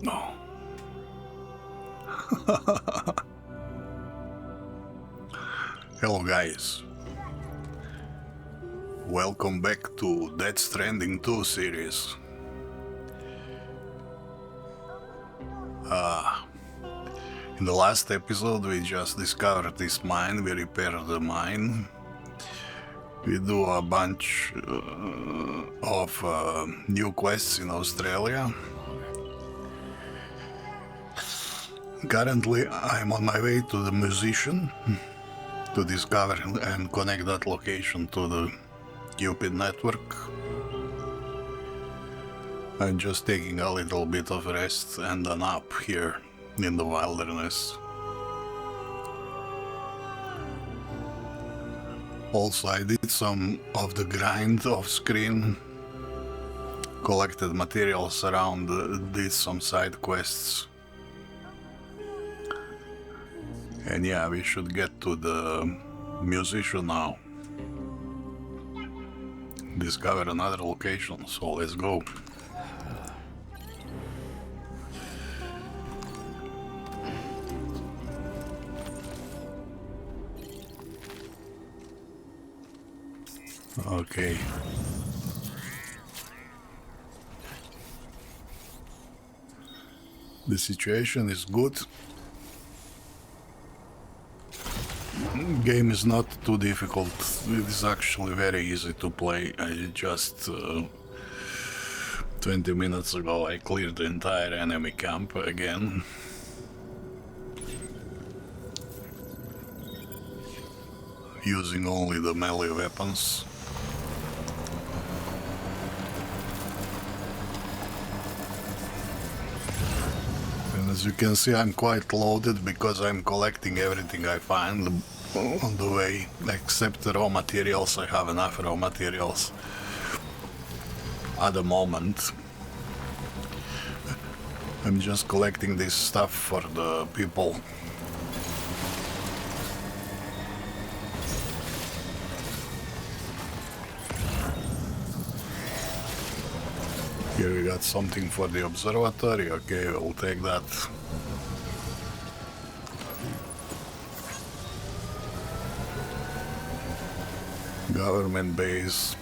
No. Hello guys. Welcome back to Dead Stranding 2 series. In the last episode we just discovered this mine, we repaired the mine. We do a bunch of new quests in Australia. Currently I'm on my way to the musician to discover and connect that location to the Cupid network. I'm just taking a little bit of rest and a nap here in the wilderness. Also, I did some of the grind off screen, collected materials around, did some side quests. And yeah, we should get to the musician now. Discover another location, so let's go. Okay. The situation is good. Game is not too difficult. It is actually very easy to play. I just 20 minutes ago I cleared the entire enemy camp again. Using only the melee weapons. And as you can see, I'm quite loaded because I'm collecting everything I find on the way, except the raw materials. I have enough raw materials at the moment. I'm just collecting this stuff for the people. Here we got something for the observatory. Okay, we'll take that. Government base.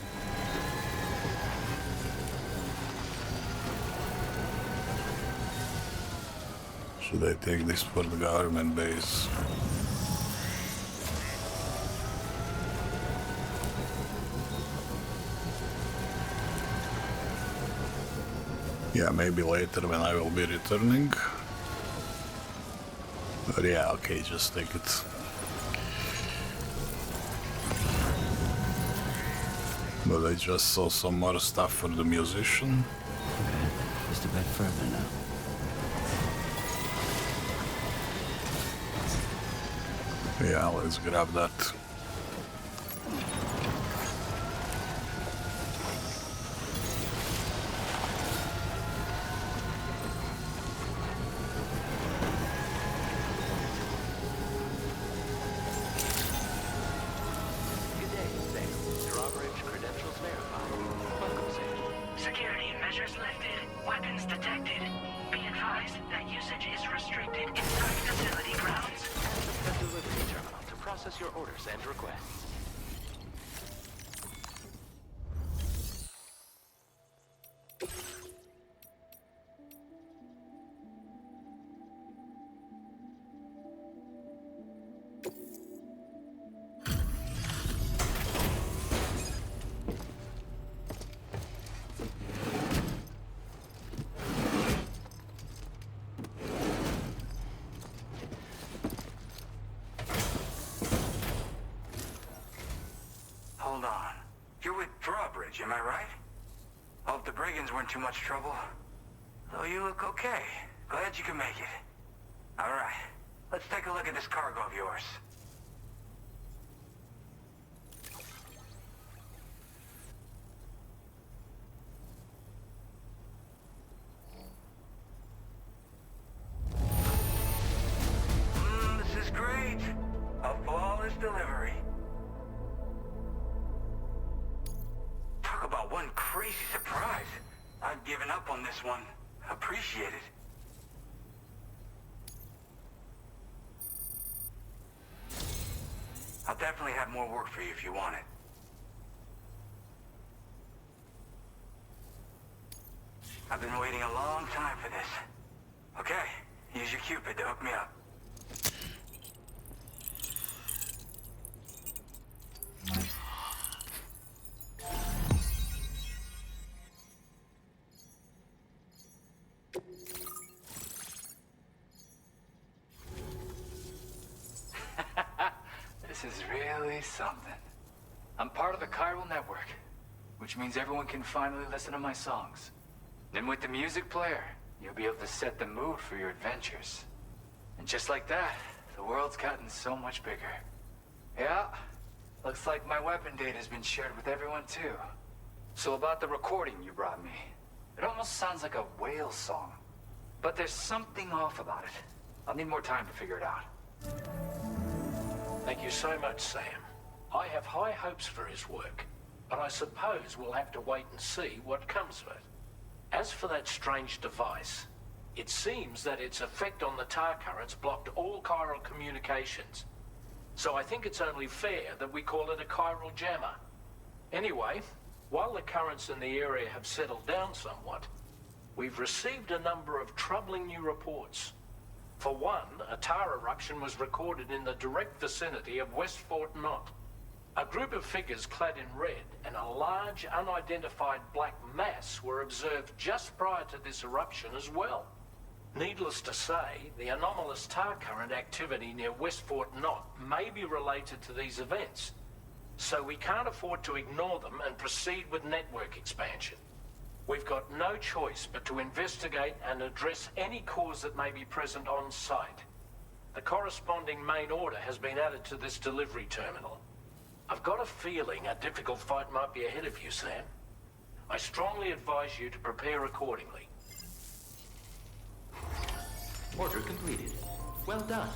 Should I take this for the government base? Yeah, maybe later when I will be returning. But yeah, okay, just take it. But I just saw some more stuff for the musician. Okay, just a bit further now. Yeah, let's grab that. Your orders and requests. Hold on. You're with Drawbridge, am I right? Hope the brigands weren't too much trouble. Though you look okay. Glad you can make it. Alright, let's take a look at this cargo of yours. This is great. A flawless delivery. Talk about one crazy surprise. I'd given up on this one. Appreciate it. definitely have more work for you if you want it. I've been waiting a long time for this. Okay, use your Cupid to hook me up. This is really something. I'm part of the chiral network, which means everyone can finally listen to my songs. And with the music player, you'll be able to set the mood for your adventures. And just like that, the world's gotten so much bigger. Yeah, looks like my weapon data has been shared with everyone too. So about the recording you brought me, it almost sounds like a whale song. But there's something off about it. I'll need more time to figure it out. Thank you so much, Sam. I have high hopes for his work, but I suppose we'll have to wait and see what comes of it. As for that strange device, it seems that its effect on the tar currents blocked all chiral communications. So I think it's only fair that we call it a chiral jammer. Anyway, while the currents in the area have settled down somewhat, we've received a number of troubling new reports. For one, a tar eruption was recorded in the direct vicinity of West Fort Knot. A group of figures clad in red and a large unidentified black mass were observed just prior to this eruption as well. Needless to say, the anomalous tar current activity near West Fort Knot may be related to these events, so we can't afford to ignore them and proceed with network expansion. We've got no choice but to investigate and address any cause that may be present on site. The corresponding main order has been added to this delivery terminal. I've got a feeling a difficult fight might be ahead of you, Sam. I strongly advise you to prepare accordingly. Order completed. Well done.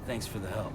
Thanks for the help.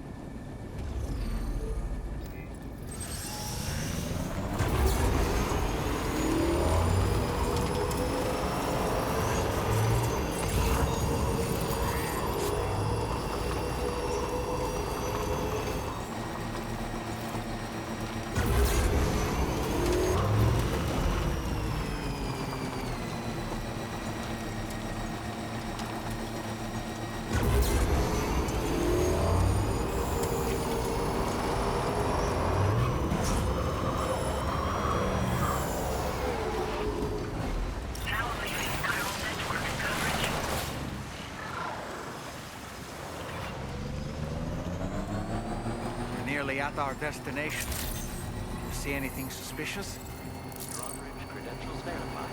Nearly at our destination. You see anything suspicious? Drawbridge credentials verified.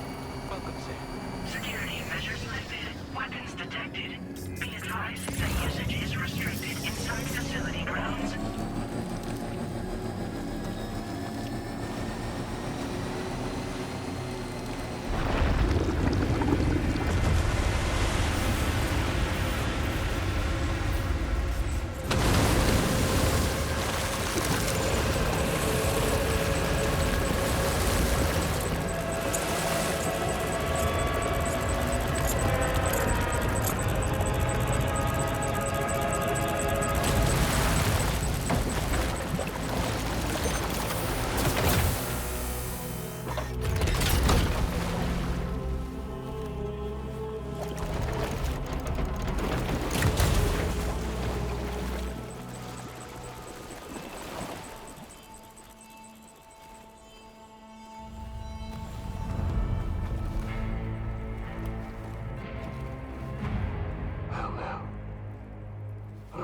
Welcome, Sam. Security measures lifted. Weapons detected. Be advised that usage is restricted inside facility grounds.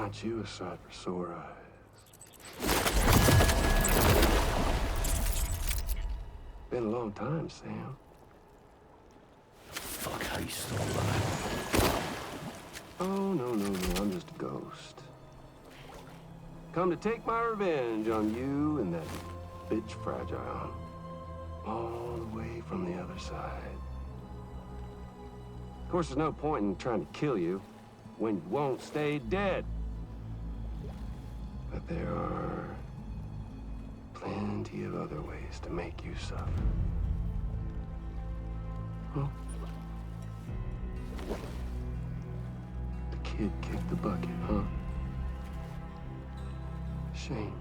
Aren't you a sight for sore eyes? Been a long time, Sam. Fuck, how you still alive? Oh, no, I'm just a ghost. Come to take my revenge on you and that bitch Fragile. All the way from the other side. Of course, there's no point in trying to kill you when you won't stay dead. But there are plenty of other ways to make you suffer. Huh? The kid kicked the bucket, huh? Shame.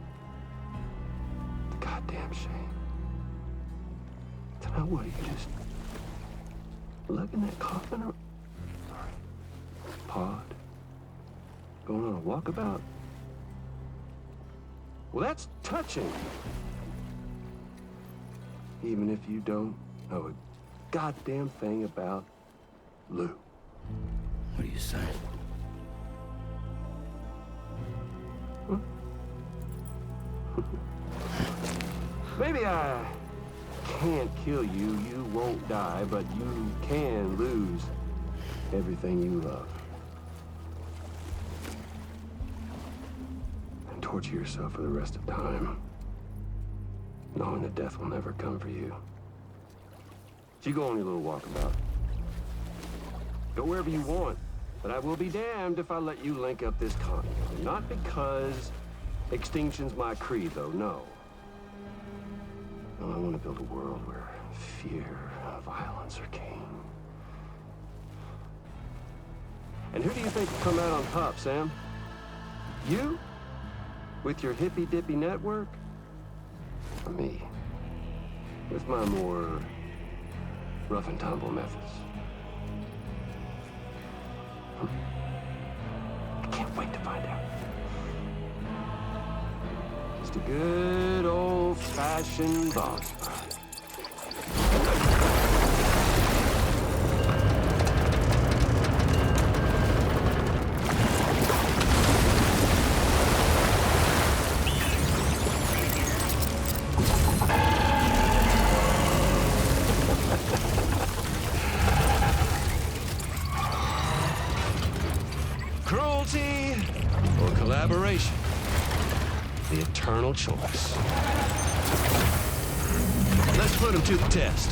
The goddamn shame. So now what, are you just lugging that coffin or pod? Going on a walkabout? Well, that's touching. Even if you don't know a goddamn thing about Lou. What are you saying? Huh? Maybe I can't kill you, you won't die, but you can lose everything you love. And torture yourself for the rest of time, knowing that death will never come for you. So you go on your little walkabout. Go wherever you want, but I will be damned if I let you link up this continent. Not because extinction's my creed, though, no. No, I want to build a world where fear and violence are king. And who do you think will come out on top, Sam? You? With your hippy-dippy network? Or me? With my more rough and tumble methods? I can't wait to find out. Just a good old-fashioned boss fight. Cruelty or collaboration? The eternal choice. Let's put him to the test.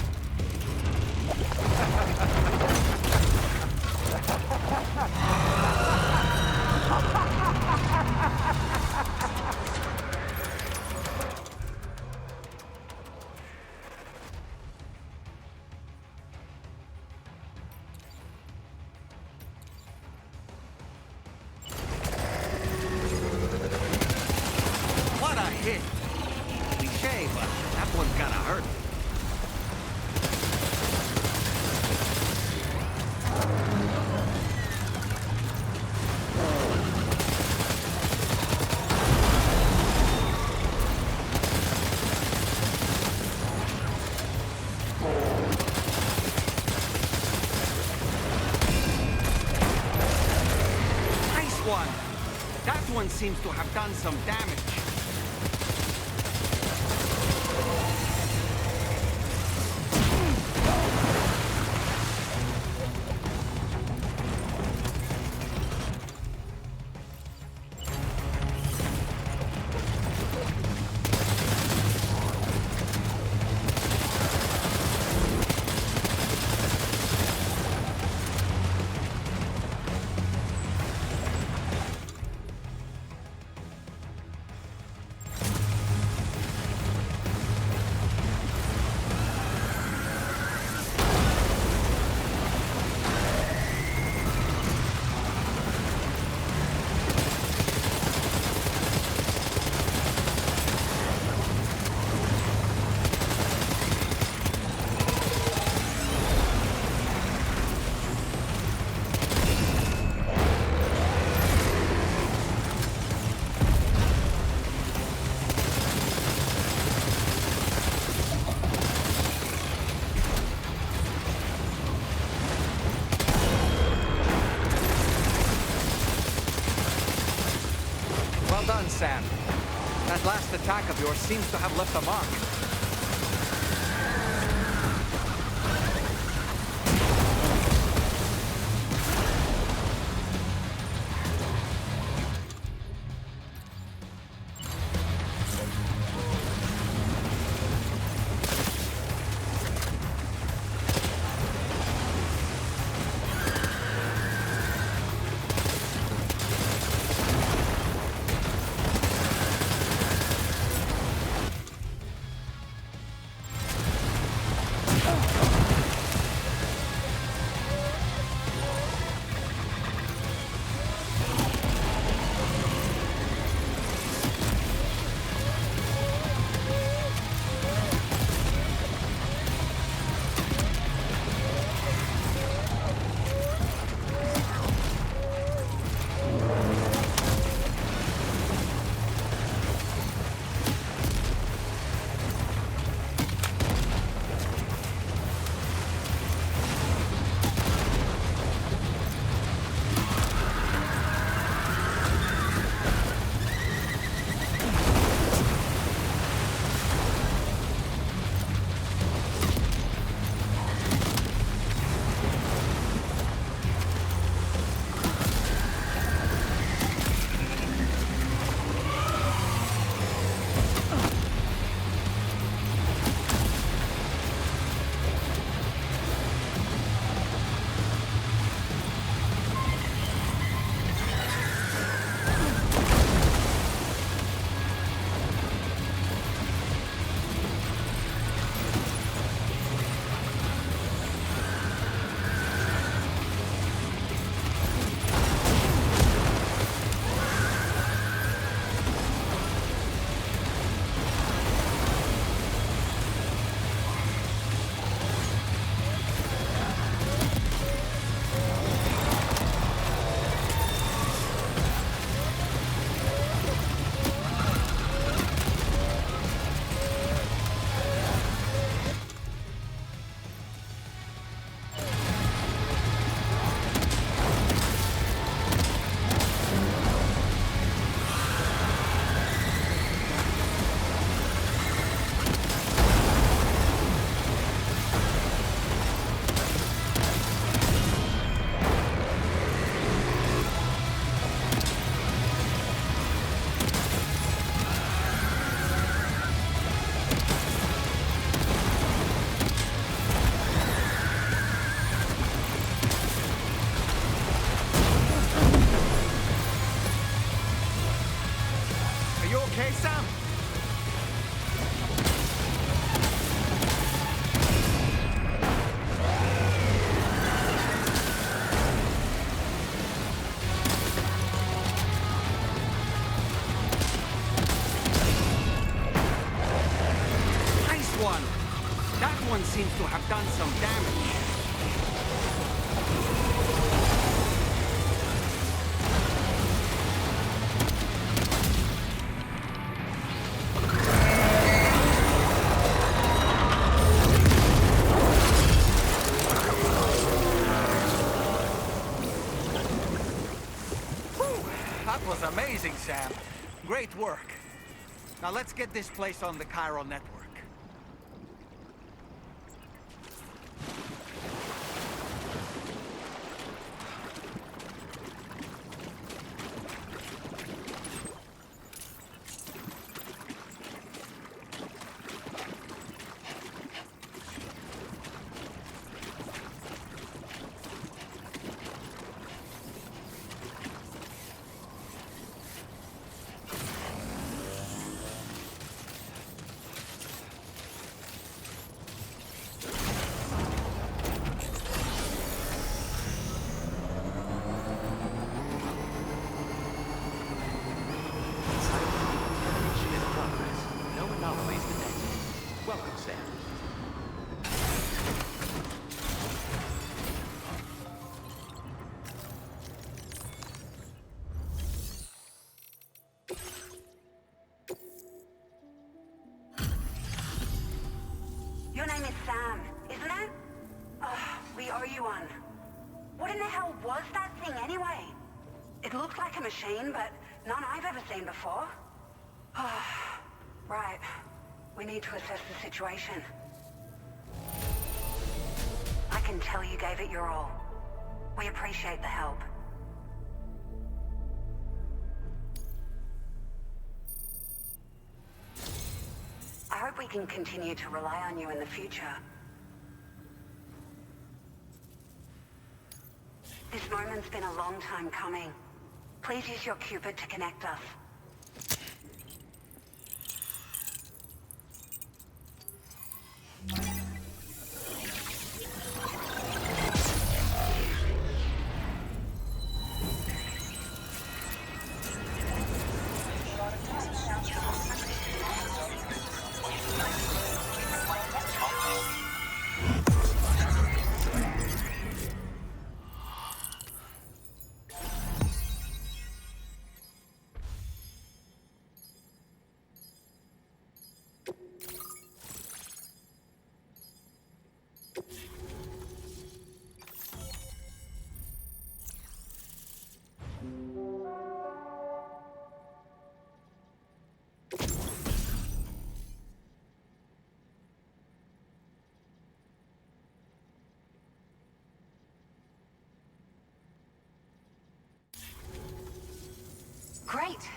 What a hit! Cliche, but that one's gonna hurt. Nice one! That one seems to have done some damage. Sam. That last attack of yours seems to have left a mark. Seems to have done some damage. Whew, that was amazing, Sam. Great work. Now let's get this place on the chiral network. Your name is Sam, isn't it? Oh, we owe you one. What in the hell was that thing anyway? It looked like a machine, but none I've ever seen before. Right. We need to assess the situation. I can tell you gave it your all. We appreciate the help. I hope we can continue to rely on you in the future. This moment's been a long time coming. Please use your Cupid to connect us. Great.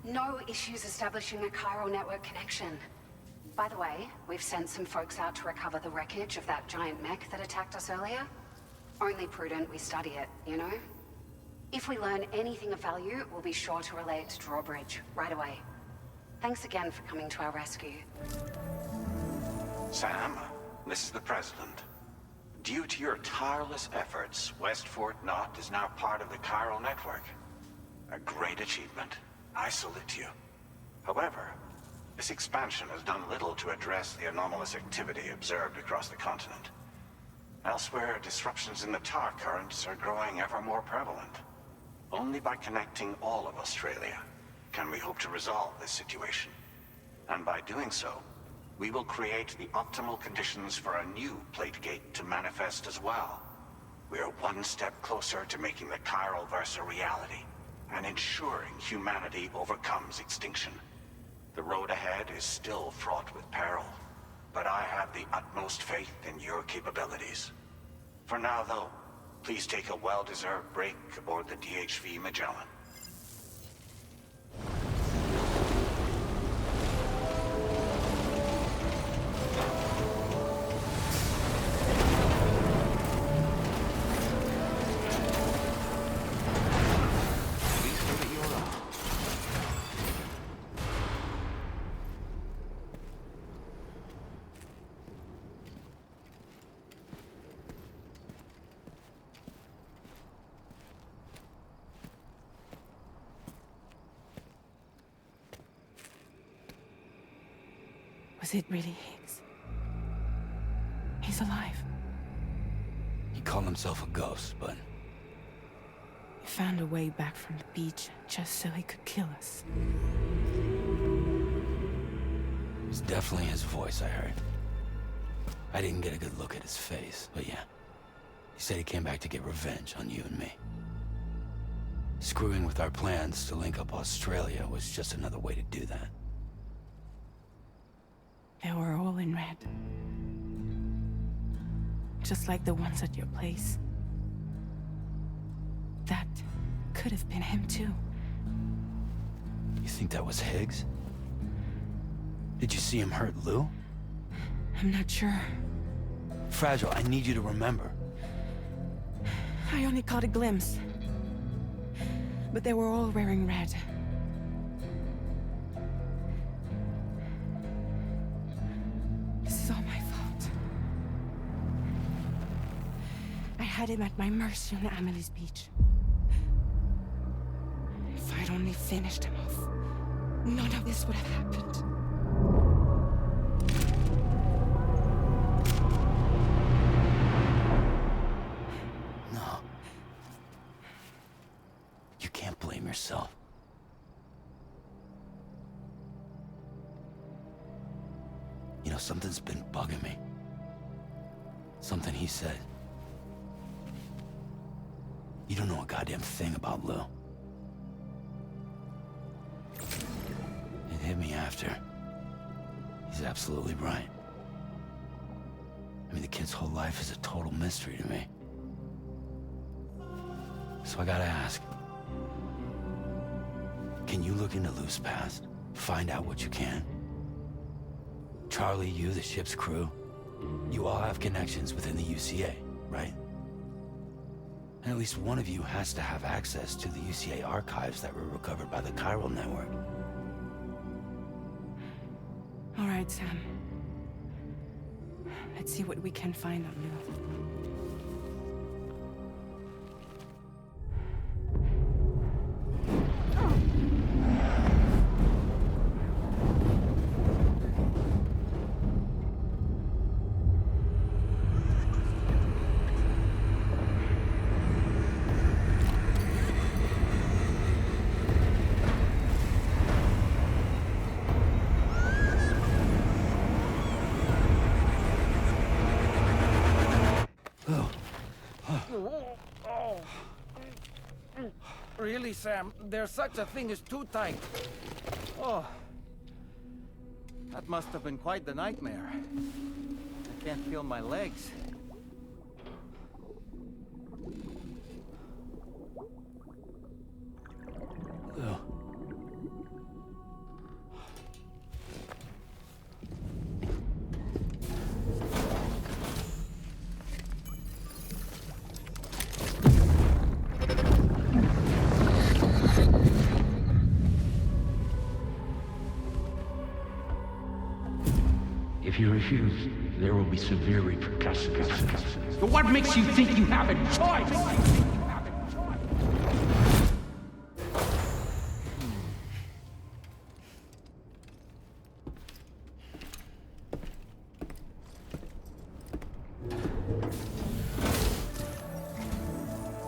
No issues establishing a chiral network connection. By the way, we've sent some folks out to recover the wreckage of that giant mech that attacked us earlier. Only prudent we study it, you know? If we learn anything of value, we'll be sure to relay it to Drawbridge right away. Thanks again for coming to our rescue. Sam, this is the President. Due to your tireless efforts, West Fort Knot is now part of the chiral network. A great achievement. I salute you. However, this expansion has done little to address the anomalous activity observed across the continent. Elsewhere, disruptions in the tar currents are growing ever more prevalent. Only by connecting all of Australia can we hope to resolve this situation. And by doing so, we will create the optimal conditions for a new plate gate to manifest as well. We are one step closer to making the chiral verse a reality, and ensuring humanity overcomes extinction. The road ahead is still fraught with peril, but I have the utmost faith in your capabilities. For now, though, please take a well-deserved break aboard the DHV Magellan. Was it really Higgs? He's alive. He called himself a ghost, but He found a way back from the beach just so he could kill us. it was definitely his voice I heard. I didn't get a good look at his face, but yeah. He said he came back to get revenge on you and me. Screwing with our plans to link up Australia was just another way to do that. They were all in red. Just like the ones at your place. That could have been him too. You think that was Higgs? Did you see him hurt Lou? I'm not sure. Fragile, I need you to remember. I only caught a glimpse. But they were all wearing red. This is all my fault. I had him at my mercy on Amelie's beach. If I'd only finished him off, none of this would have happened. No. You can't blame yourself. You know, something's been bugging me. Something he said. You don't know a goddamn thing about Lou. hit me after. He's absolutely right. I mean, the kid's whole life is a total mystery to me. So I gotta ask. Can you look into Lou's past? Find out what you can? Charlie, you, the ship's crew, you all have connections within the UCA, right? And at least one of you has to have access to the UCA archives that were recovered by the chiral network. All right, Sam. Let's see what we can find on Lou. Really, Sam? There's such a thing as too tight. Oh. That must have been quite the nightmare. I can't feel my legs. Lou. If you refuse, there will be severe repercussions. But what makes you think you have a choice?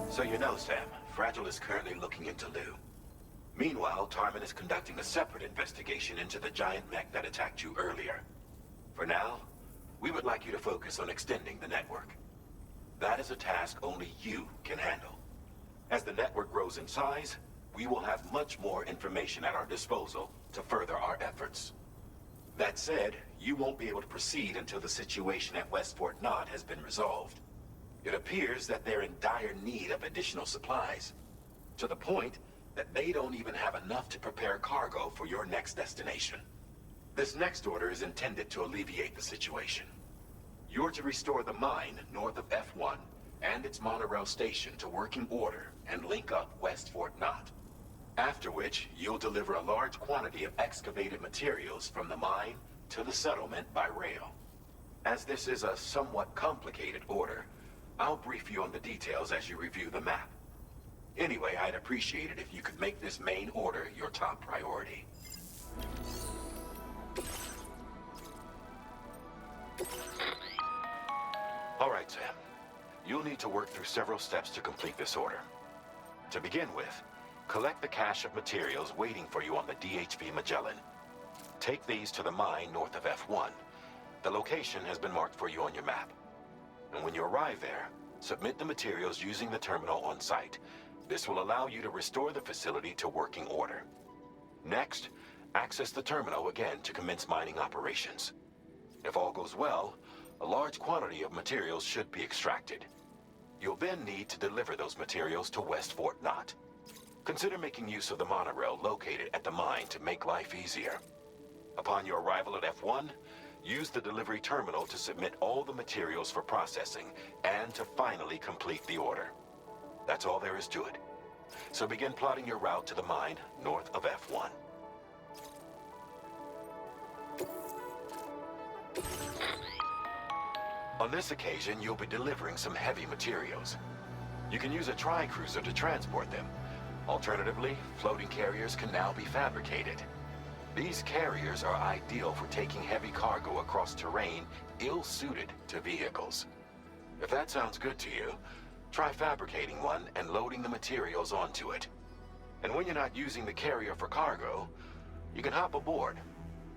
So you know, Sam, Fragile is currently looking into Lou. Meanwhile, Tarman is conducting a separate investigation into the giant mech that attacked you earlier. For now, we would like you to focus on extending the network. That is a task only you can handle. As the network grows in size, we will have much more information at our disposal to further our efforts. That said, you won't be able to proceed until the situation at West Fort Knot has been resolved. It appears that they're in dire need of additional supplies, to the point that they don't even have enough to prepare cargo for your next destination. This next order is intended to alleviate the situation. You're to restore the mine north of F1 and its monorail station to working order and link up West Fort Knot. After which, you'll deliver a large quantity of excavated materials from the mine to the settlement by rail. As this is a somewhat complicated order, I'll brief you on the details as you review the map. Anyway, I'd appreciate it if you could make this main order your top priority. All right, Sam. You'll need to work through several steps to complete this order. To begin with, collect the cache of materials waiting for you on the DHV Magellan. Take these to the mine north of F1. The location has been marked for you on your map. And when you arrive there, submit the materials using the terminal on site. This will allow you to restore the facility to working order. Next, access the terminal again to commence mining operations. If all goes well, a large quantity of materials should be extracted. You'll then need to deliver those materials to West Fort Knot. Consider making use of the monorail located at the mine to make life easier. Upon your arrival at F1, use the delivery terminal to submit all the materials for processing and to finally complete the order. That's all there is to it. So begin plotting your route to the mine north of F1. On this occasion, you'll be delivering some heavy materials. You can use a tri-cruiser to transport them. Alternatively, floating carriers can now be fabricated. These carriers are ideal for taking heavy cargo across terrain ill-suited to vehicles. If that sounds good to you, try fabricating one and loading the materials onto it. And when you're not using the carrier for cargo, you can hop aboard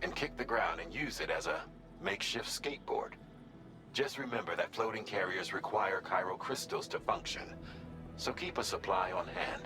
and kick the ground and use it as a makeshift skateboard. Just remember that floating carriers require chiral crystals to function, so keep a supply on hand.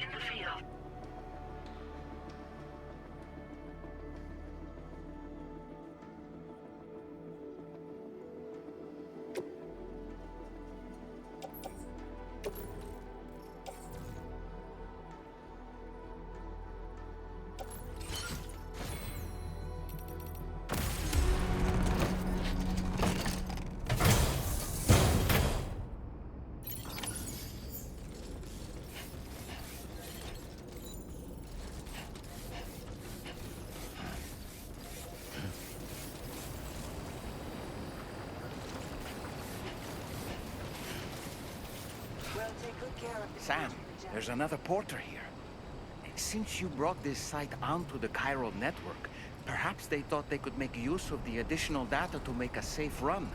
in the field. Sam, there's another porter here. Since you brought this site onto the chiral network, perhaps they thought they could make use of the additional data to make a safe run.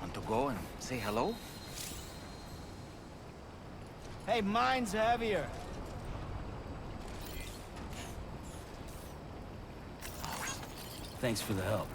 Want to go and say hello? Hey, mine's heavier. Thanks for the help.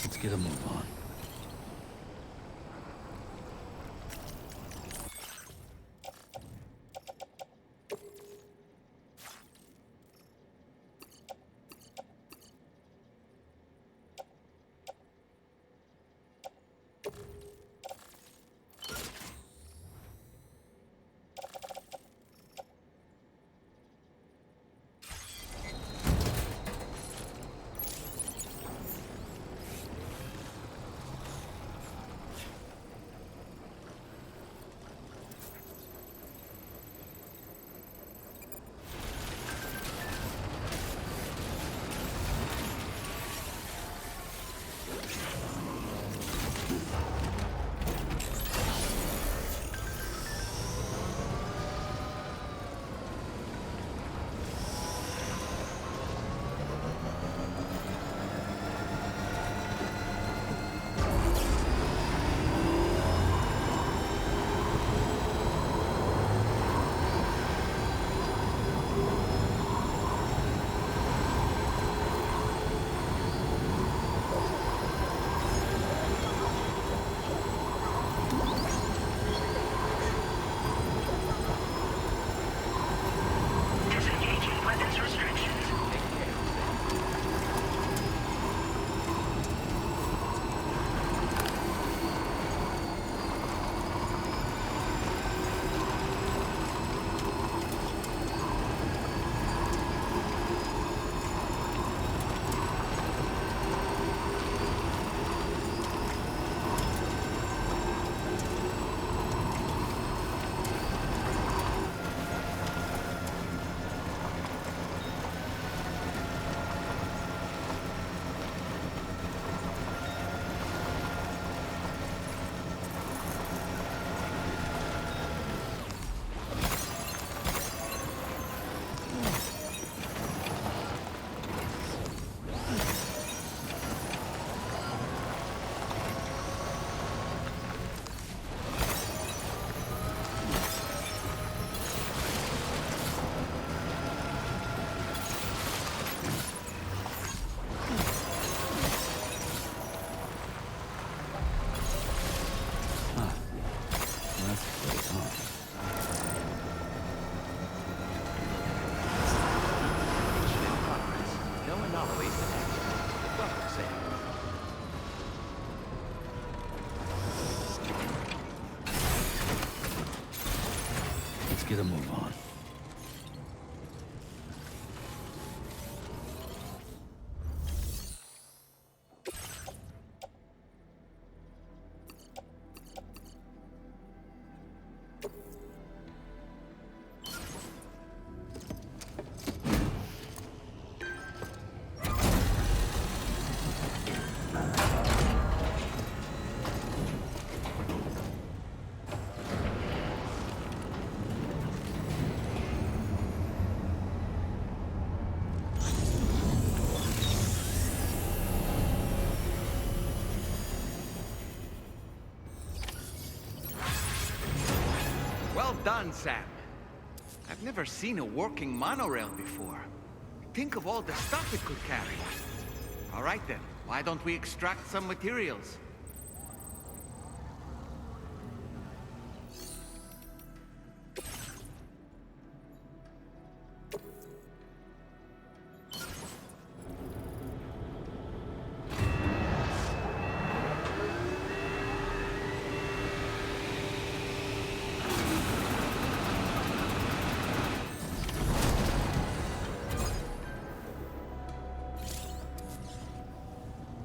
Let's get a move on. Get a move on. done, Sam. I've never seen a working monorail before. Think of all the stuff it could carry. All right then, why don't we extract some materials?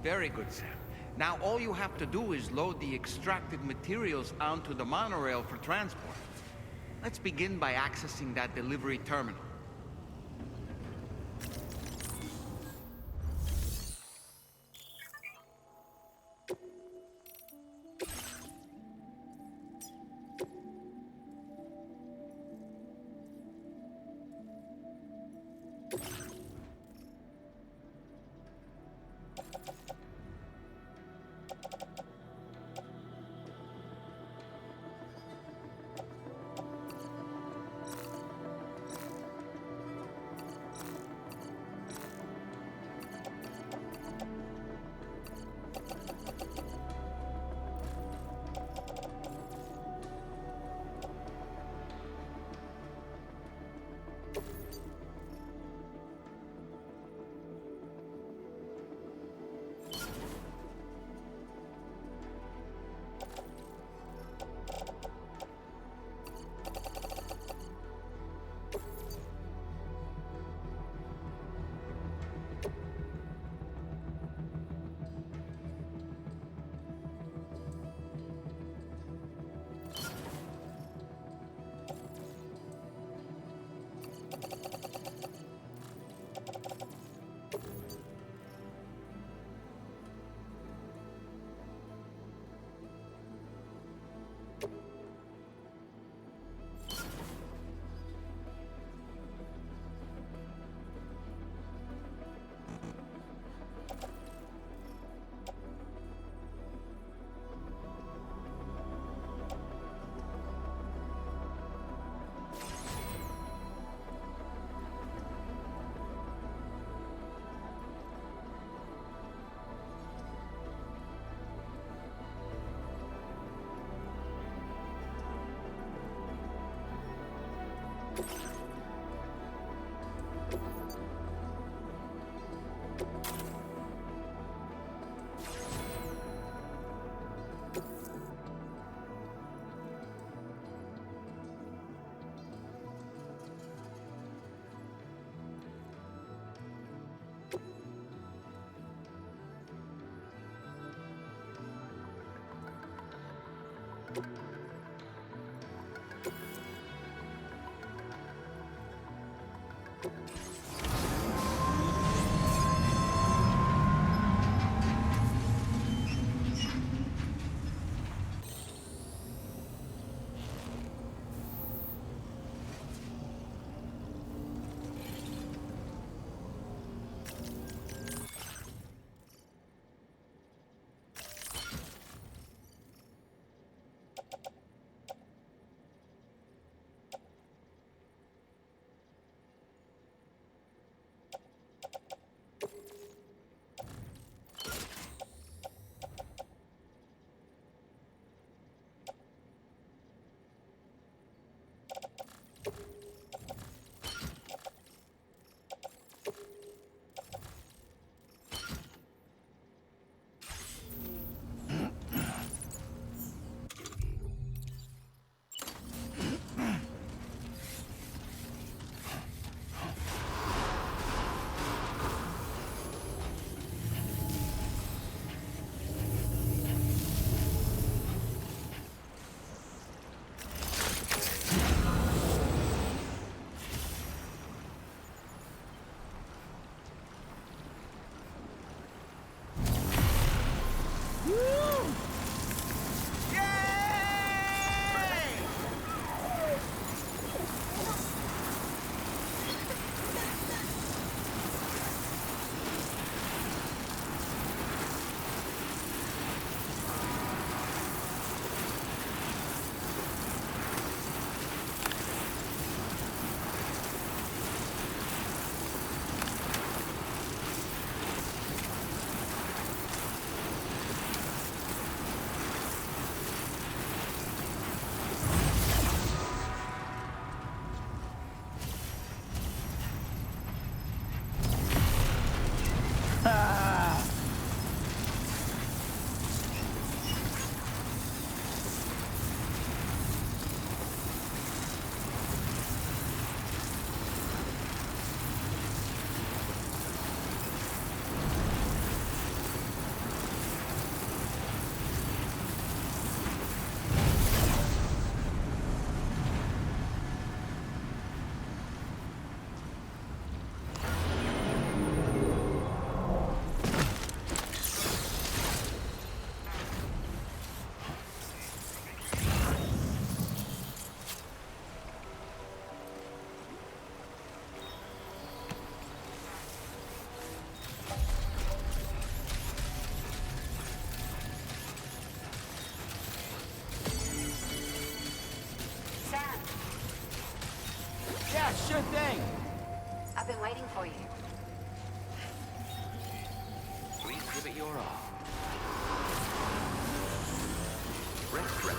Very good, Sam. Now all you have to do is load the extracted materials onto the monorail for transport. Let's begin by accessing that delivery terminal.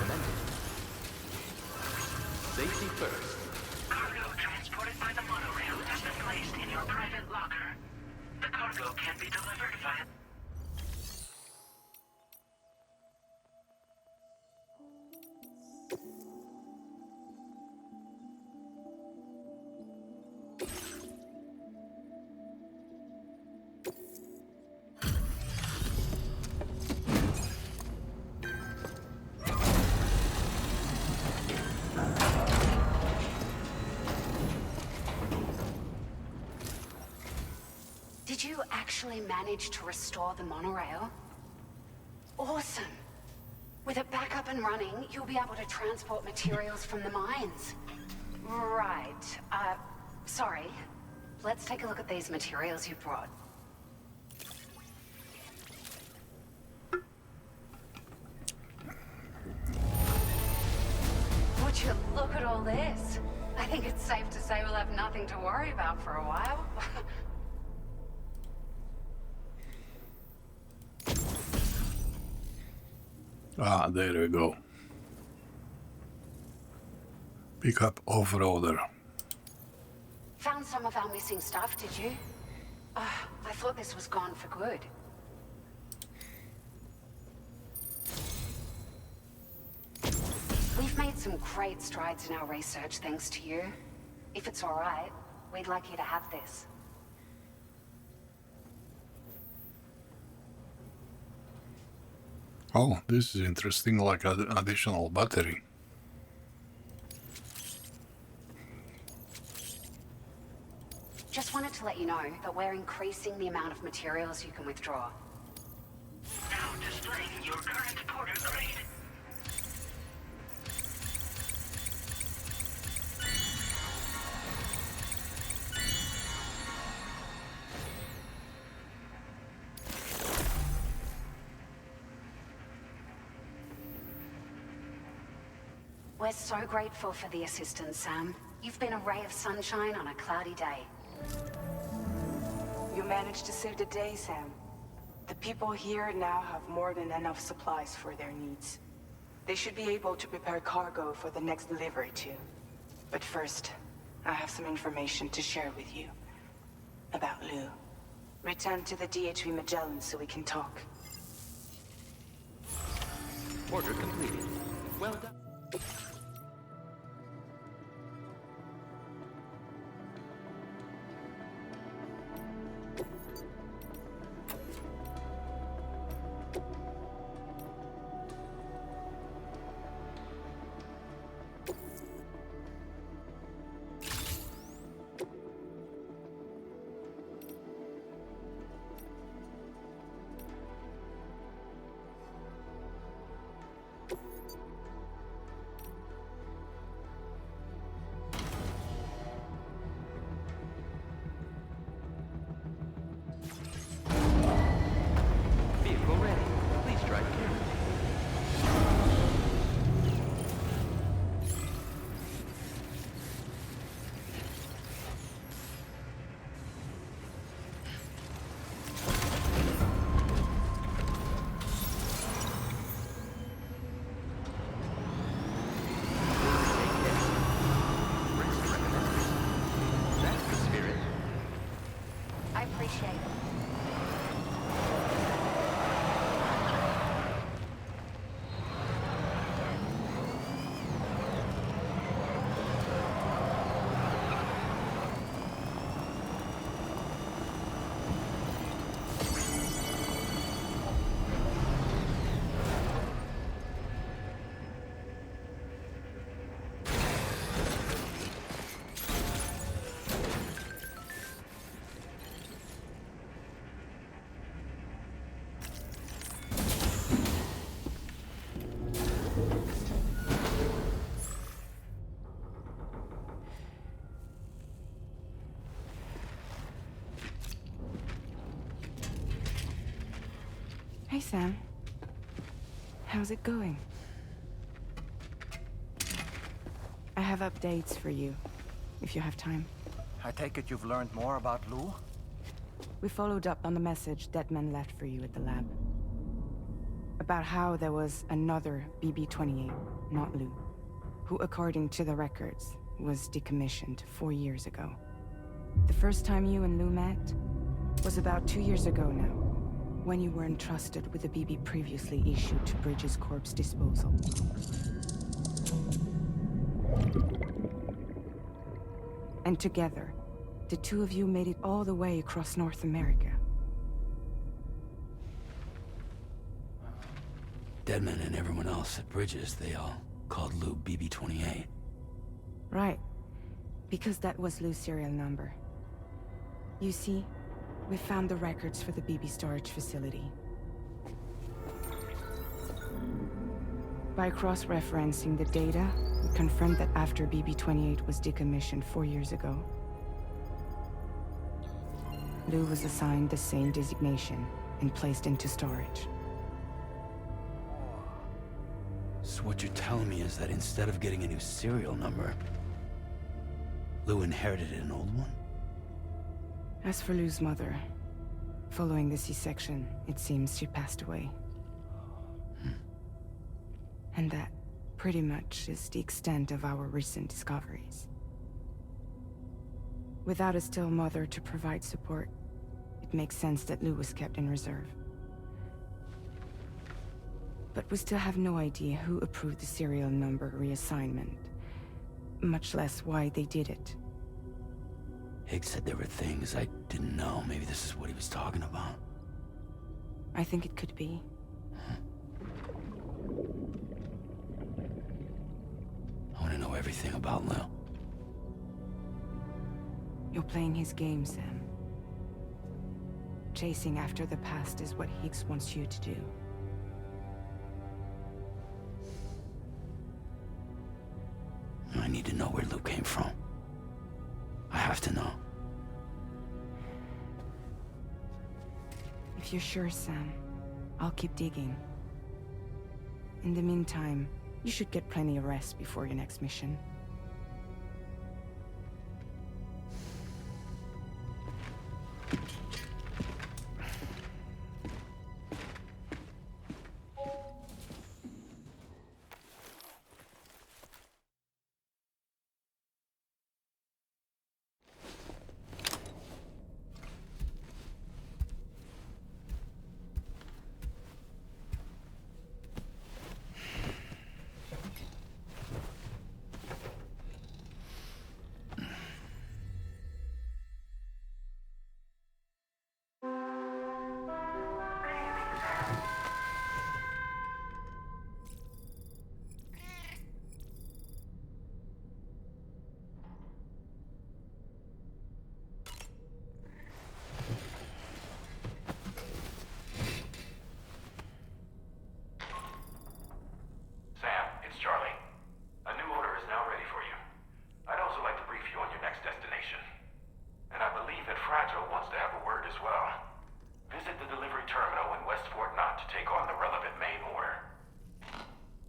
recommended. Safety first. Cargo transported by the monorail has been placed in your private locker. The cargo can be delivered via... Did you actually manage to restore the monorail? Awesome! With it back up and running, you'll be able to transport materials from the mines. Right. Sorry. Let's take a look at these materials you brought. Would you look at all this? I think it's safe to say we'll have nothing to worry about for a while. Ah, there we go. Pick up off-roader. Found some of our missing stuff, did you? I thought this was gone for good. We've made some great strides in our research thanks to you. If it's all right, we'd like you to have this. Oh, this is interesting, like an additional battery. Just wanted to let you know that we're increasing the amount of materials you can withdraw. Now displaying your current porter grade. We're so grateful for the assistance, Sam. You've been a ray of sunshine on a cloudy day. You managed to save the day, Sam. The people here now have more than enough supplies for their needs. They should be able to prepare cargo for the next delivery too. But first, I have some information to share with you. About Lou. Return to the DHV Magellan so we can talk. Order completed. Well done. Vehicle ready. Please drive carefully. That's the spirit. I appreciate it. Hey, Sam. How's it going? I have updates for you, if you have time. I take it you've learned more about Lou? We followed up on the message Detman left for you at the lab. about how there was another BB-28, not Lou, who, according to the records, was decommissioned 4 years ago. The first time you and Lou met was about 2 years ago now, when you were entrusted with the BB previously issued to Bridges Corp's disposal. And together, the two of you made it all the way across North America. Deadman and everyone else at Bridges, they all called Lou BB-28. Right. Because that was Lou's serial number. You see, we found the records for the BB storage facility. By cross-referencing the data, we confirmed that after BB-28 was decommissioned 4 years ago, Lou was assigned the same designation and placed into storage. So what you're telling me is that instead of getting a new serial number, Lou inherited an old one? As for Lou's mother, following the C-section, it seems she passed away. And that pretty much is the extent of our recent discoveries. Without a still mother to provide support, it makes sense that Lou was kept in reserve. But we still have no idea who approved the serial number reassignment, much less why they did it. Higgs said there were things I didn't know. Maybe this is what he was talking about. I think it could be. I want to know everything about Lou. You're playing his game, Sam. Chasing after the past is what Higgs wants you to do. I need to know where Lou came from. I have to know. If you're sure, Sam, I'll keep digging. In the meantime, you should get plenty of rest before your next mission.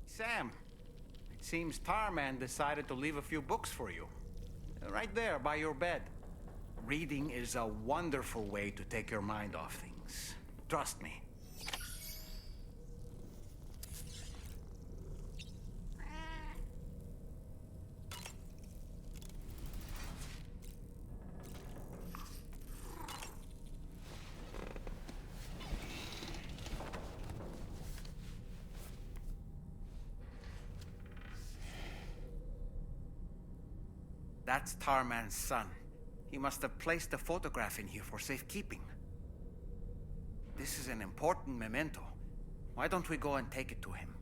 Sam, it seems Tarman decided to leave a few books for you. Right there, by your bed. Reading is a wonderful way to take your mind off things. Trust me. That's Tarman's son. He must have placed a photograph in here for safekeeping. This is an important memento. Why don't we go and take it to him?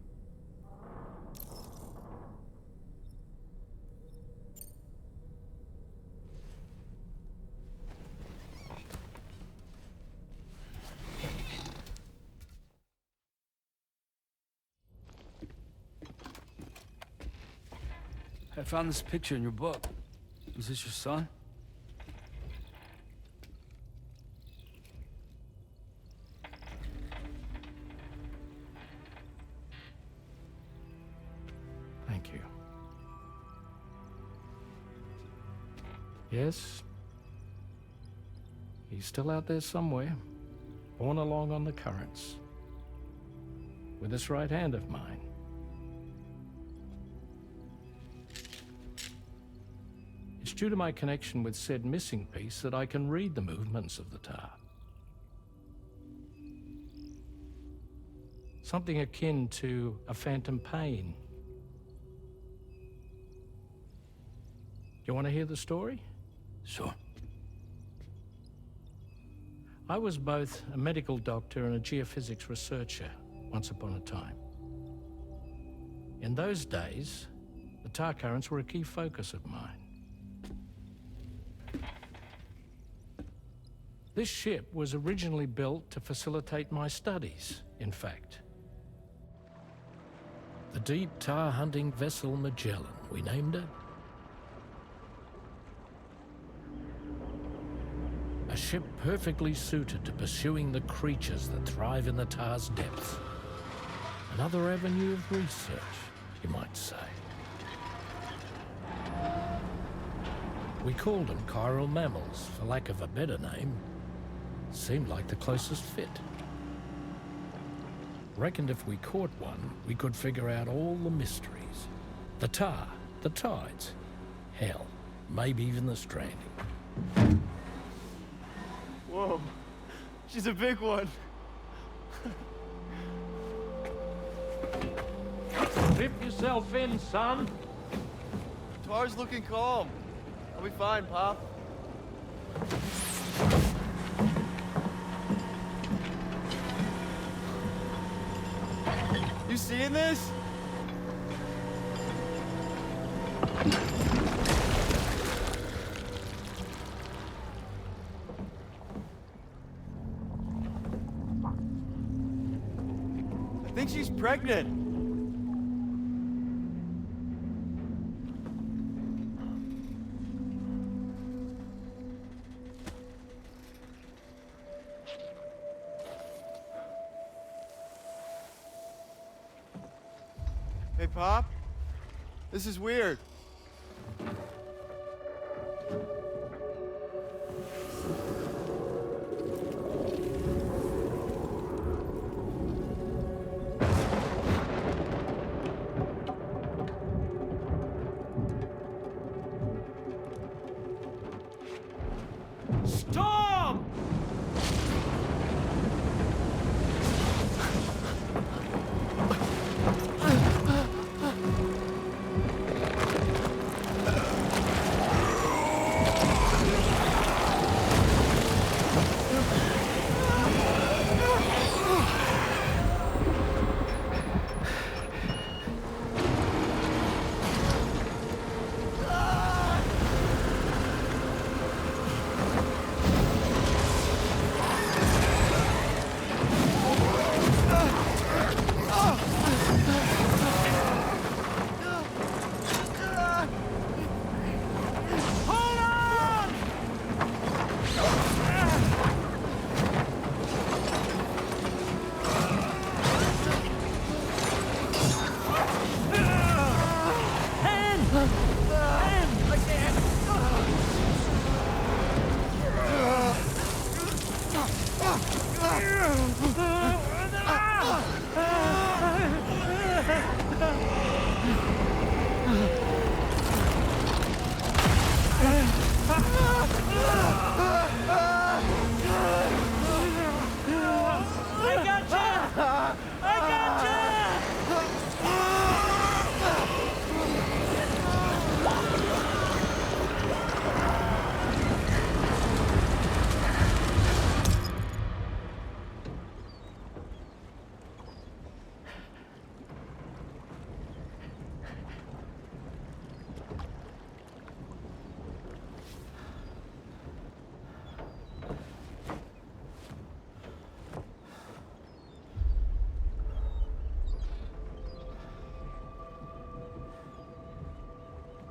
I found this picture in your book. Is this your son? Thank you. Yes. He's still out there somewhere, borne along on the currents. with this right hand of mine. It's due to my connection with said missing piece that I can read the movements of the tar. Something akin to a phantom pain. You want to hear the story? Sure. I was both a medical doctor and a geophysics researcher once upon a time. In those days, the tar currents were a key focus of mine. This ship was originally built to facilitate my studies, in fact. The deep tar hunting vessel Magellan, we named it. A ship perfectly suited to pursuing the creatures that thrive in the tar's depths. Another avenue of research, you might say. We called them chiral mammals, for lack of a better name. Seemed like the closest fit. Reckoned if we caught one, we could figure out all the mysteries. The tar, the tides, hell, maybe even the stranding. Whoa, she's a big one. Dip yourself in, son. Tar's looking calm. I'll be fine, Pop. You seeing this? I think she's pregnant. Hey, Pop. This is weird. Storm!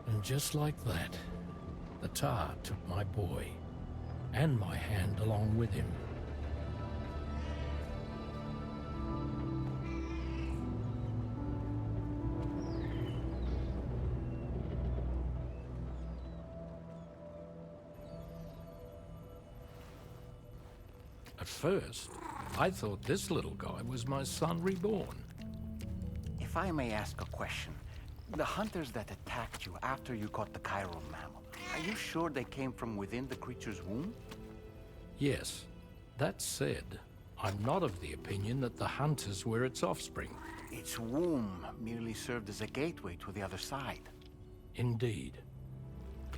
And just like that, the tar took my boy, and my hand along with him. At first, I thought this little guy was my son reborn. If I may ask a question, the hunters that attacked you after you caught the chiral mammal, are you sure they came from within the creature's womb? Yes. That said, I'm not of the opinion that the hunters were its offspring. Its womb merely served as a gateway to the other side. Indeed.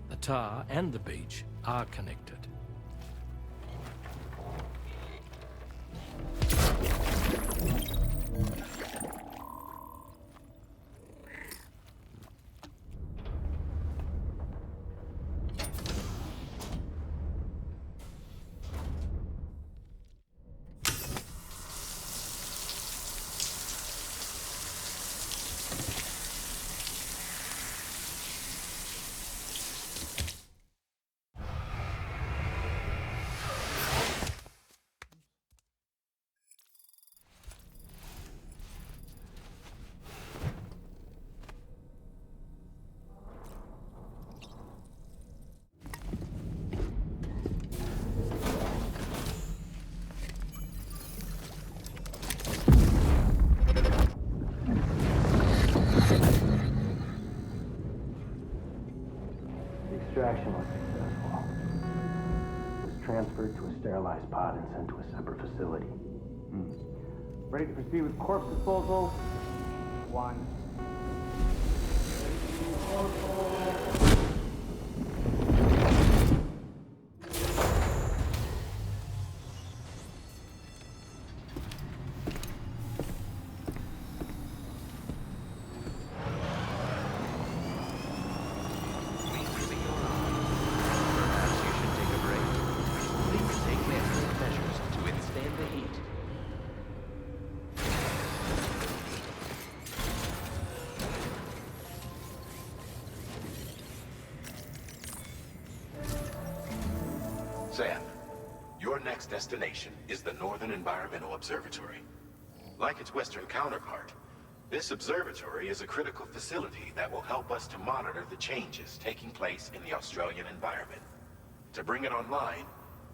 The tar and the beach are connected. Extraction was successful. It was transferred to a sterilized pod and sent to a separate facility. Ready to proceed with corpse disposal? 1. Sam, your next destination is the Northern Environmental Observatory. Like its western counterpart, this observatory is a critical facility that will help us to monitor the changes taking place in the Australian environment. To bring it online,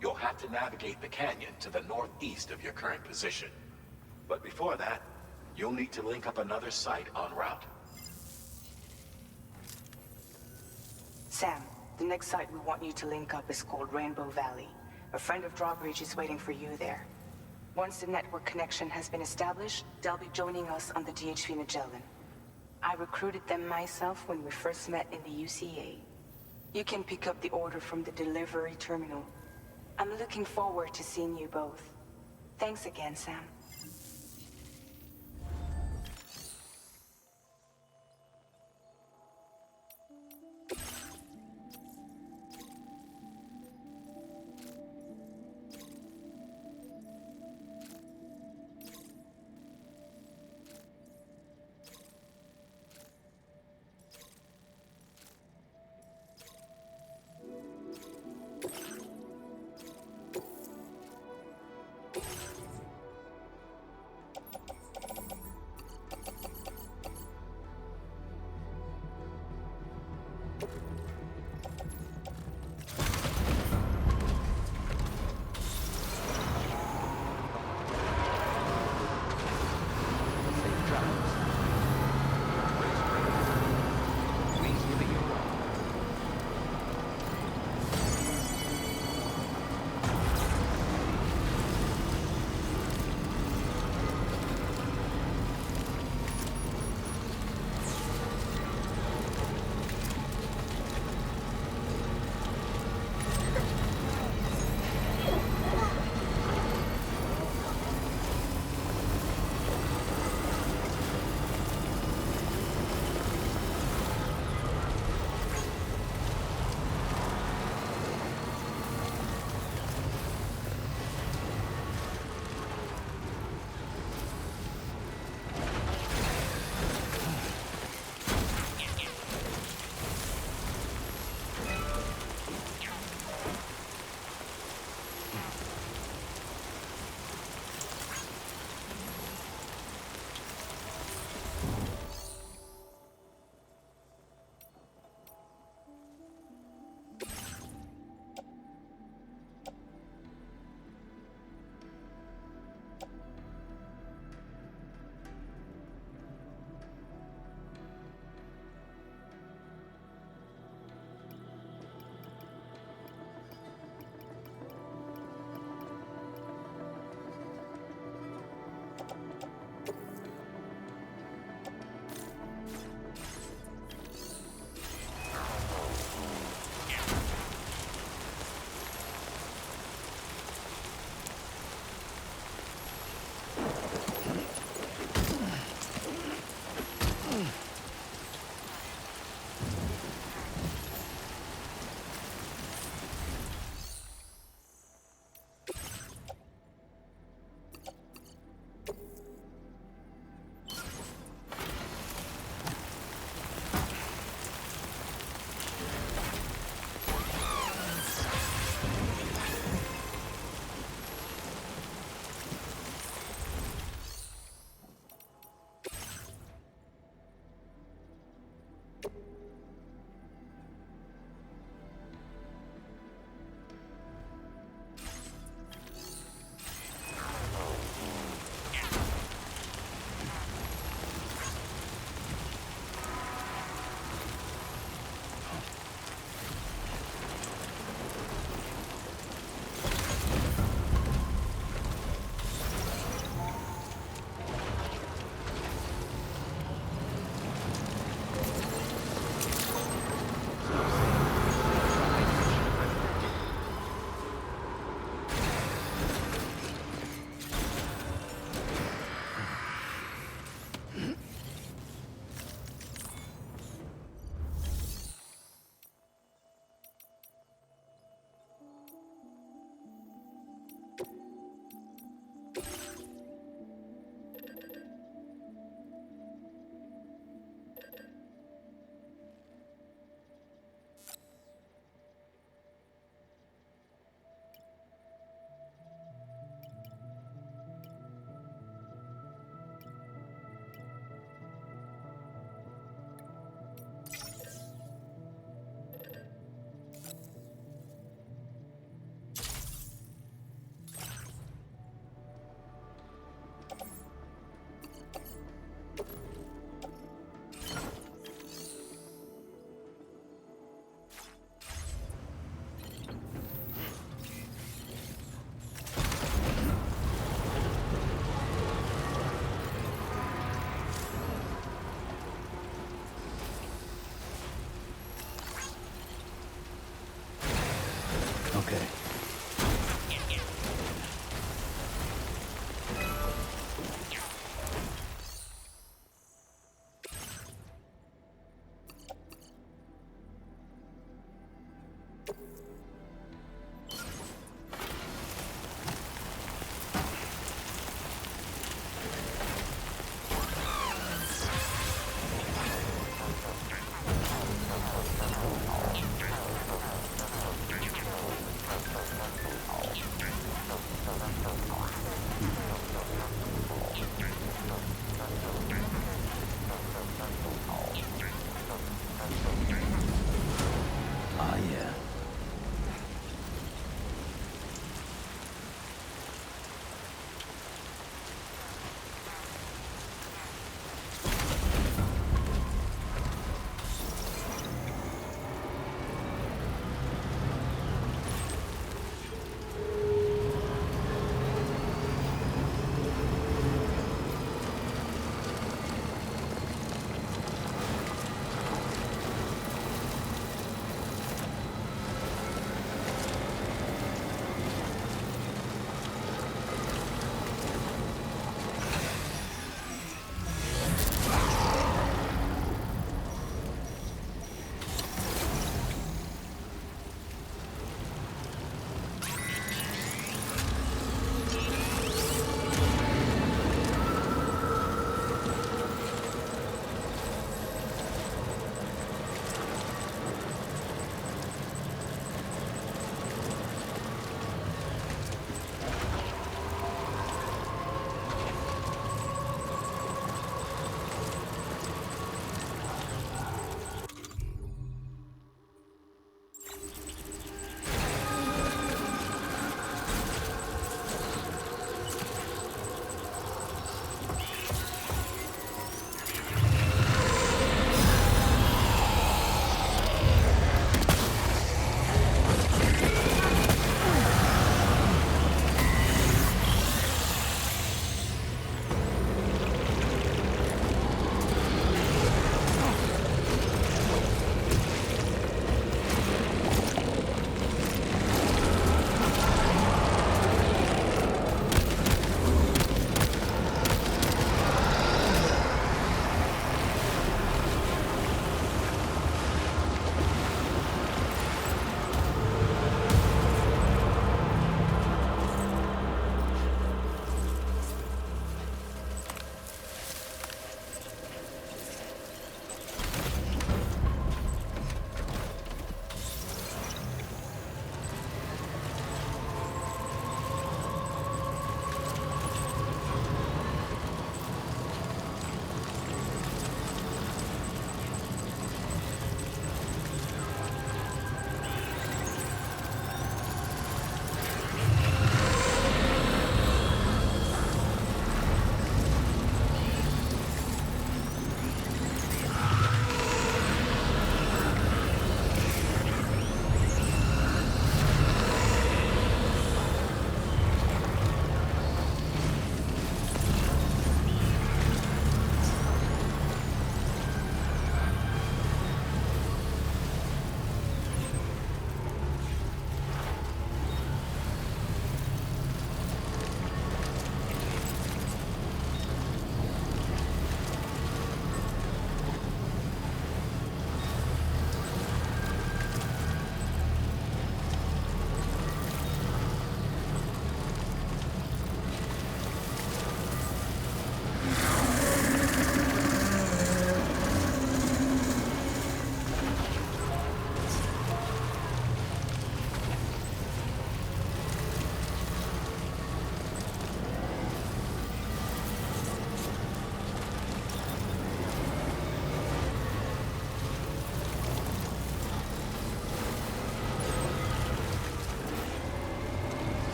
you'll have to navigate the canyon to the northeast of your current position. But before that, you'll need to link up another site en route. Sam, the next site we want you to link up is called Rainbow Valley. A friend of Drawbridge is waiting for you there. Once the network connection has been established, they'll be joining us on the DHV Magellan. I recruited them myself when we first met in the UCA. You can pick up the order from the delivery terminal. I'm looking forward to seeing you both. Thanks again, Sam.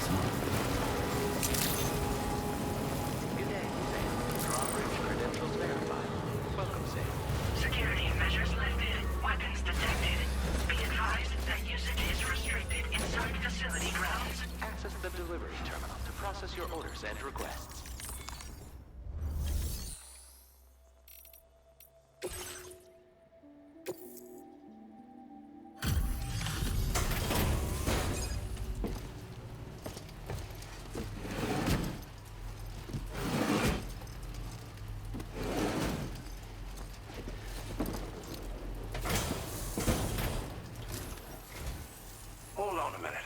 this month. Good day, Sam. Drawbridge credentials verified. Welcome, Sam. Security measures lifted. Weapons detected. Be advised that usage is restricted inside facility grounds. Access the delivery terminal to process your orders and requests. Hold on a minute.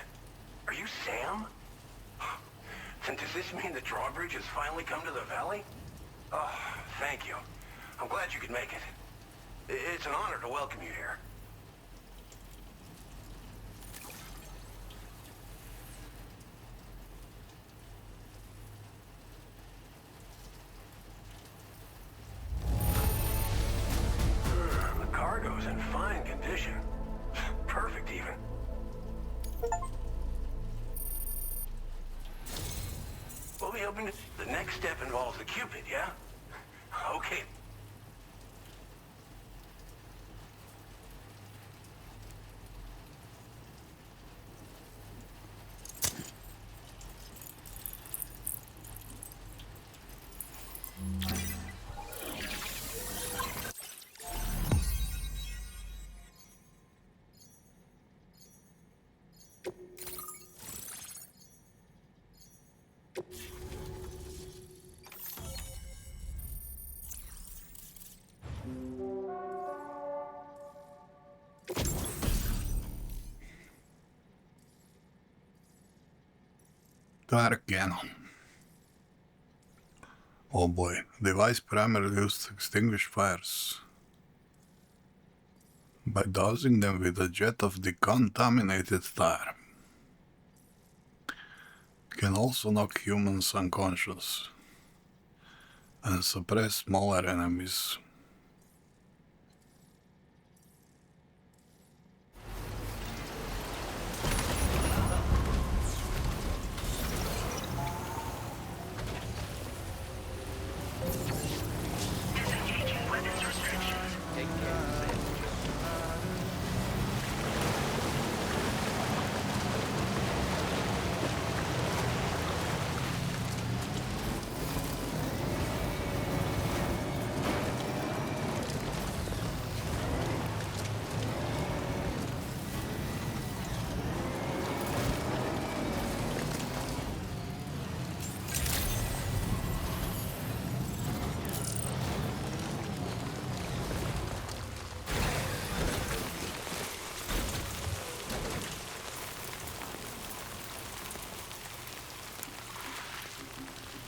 Are you Sam? And does this mean the drawbridge has finally come to the valley? Oh, thank you. I'm glad you could make it. It's an honor to welcome you here. The cargo's in fine condition. Perfect, even. We'll be open to... The next step involves the Cupid, yeah? Okay. Tärkeänä. Oh boy. Device primarily used to extinguish fires by dousing them with a jet of decontaminated tar. Can also knock humans unconscious and suppress smaller enemies. Disengaging weapons restrictions. Take care, Sam.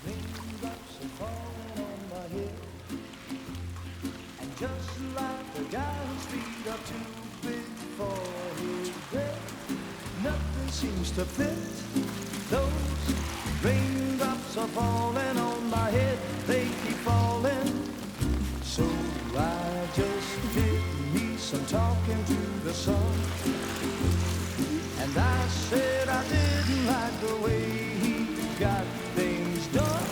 Raindrops are falling on my head, and just like the guy whose feet are too big for his bed, nothing seems to fit. Those raindrops are falling on my head, they keep falling. So I just did me some talking to the sun, and I said I didn't like the way he got things done.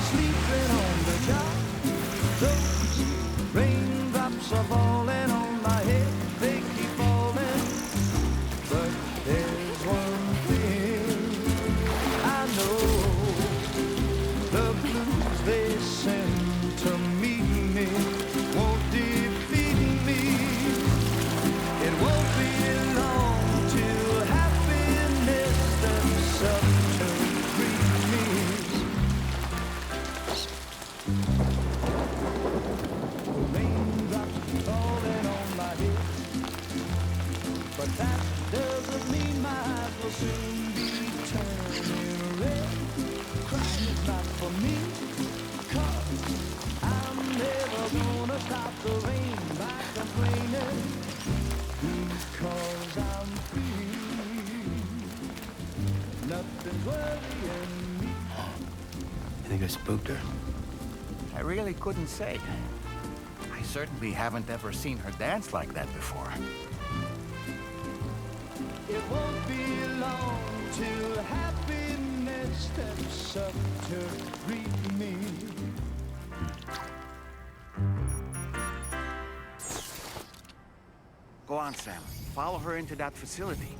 Sleeping on the job, those raindrops are falling on my head, they keep falling. But there's one thing I know, the blues they send to meet me won't defeat me. It won't be long till happiness steps up to greet me. Raindrops falling on my head, but that doesn't mean my eyes will soon be turning red. Crying is not for me, 'cause I'm never gonna stop the rain by complaining, because I'm free. Nothing's worrying me. You think I spooked her? I really couldn't say. I certainly haven't ever seen her dance like that before. It won't be long till happiness subterrene me. Go on, Sam. Follow her into that facility.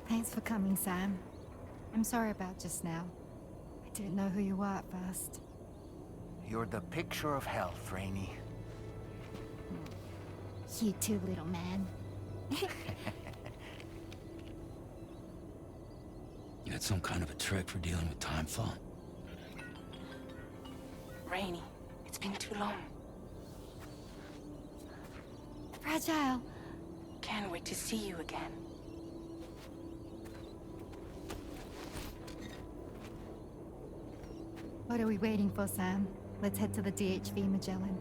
Thanks for coming, Sam. I'm sorry about just now. I didn't know who you were at first. You're the picture of health, Rainey. You too, little man. You got some kind of a trick for dealing with time flow? Rainey, it's been too long. Fragile. Can't wait to see you again. What are we waiting for, Sam? Let's head to the DHV Magellan.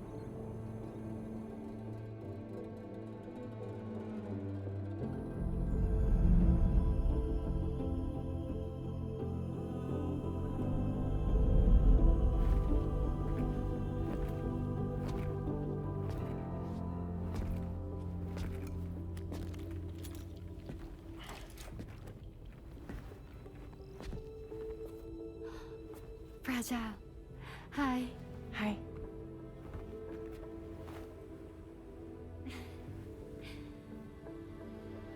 Fragile. Hi. Hi.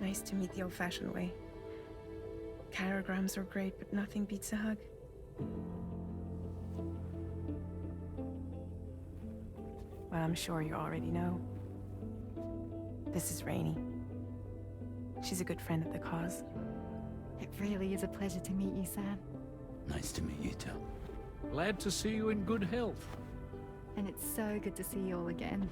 Nice to meet the old-fashioned way. Chirograms are great, but nothing beats a hug. Well, I'm sure you already know. This is Rainey. She's a good friend of the cause. It really is a pleasure to meet you, Sam. Nice to meet you too. Glad to see you in good health. And it's so good to see you all again.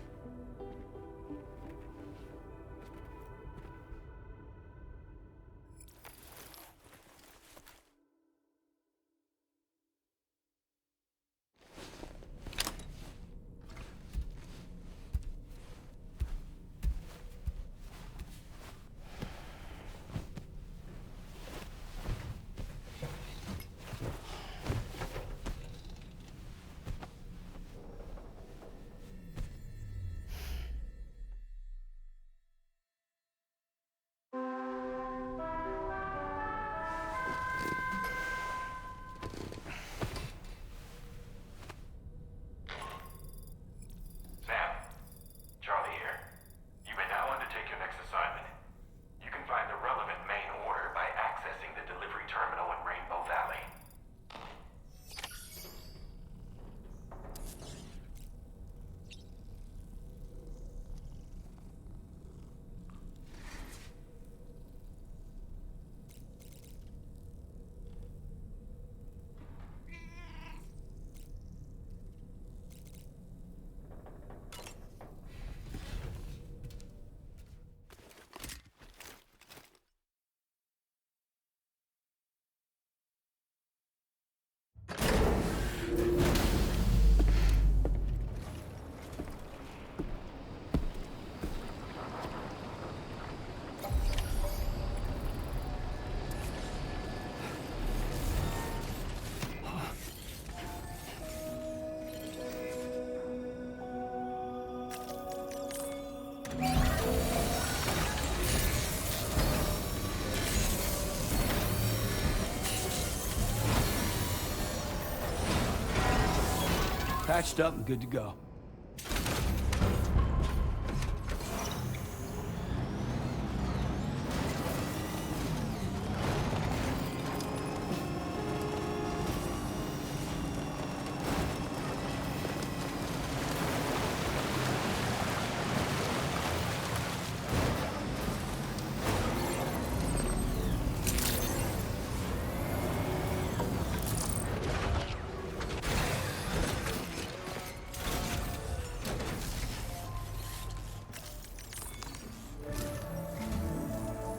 Patched up and good to go.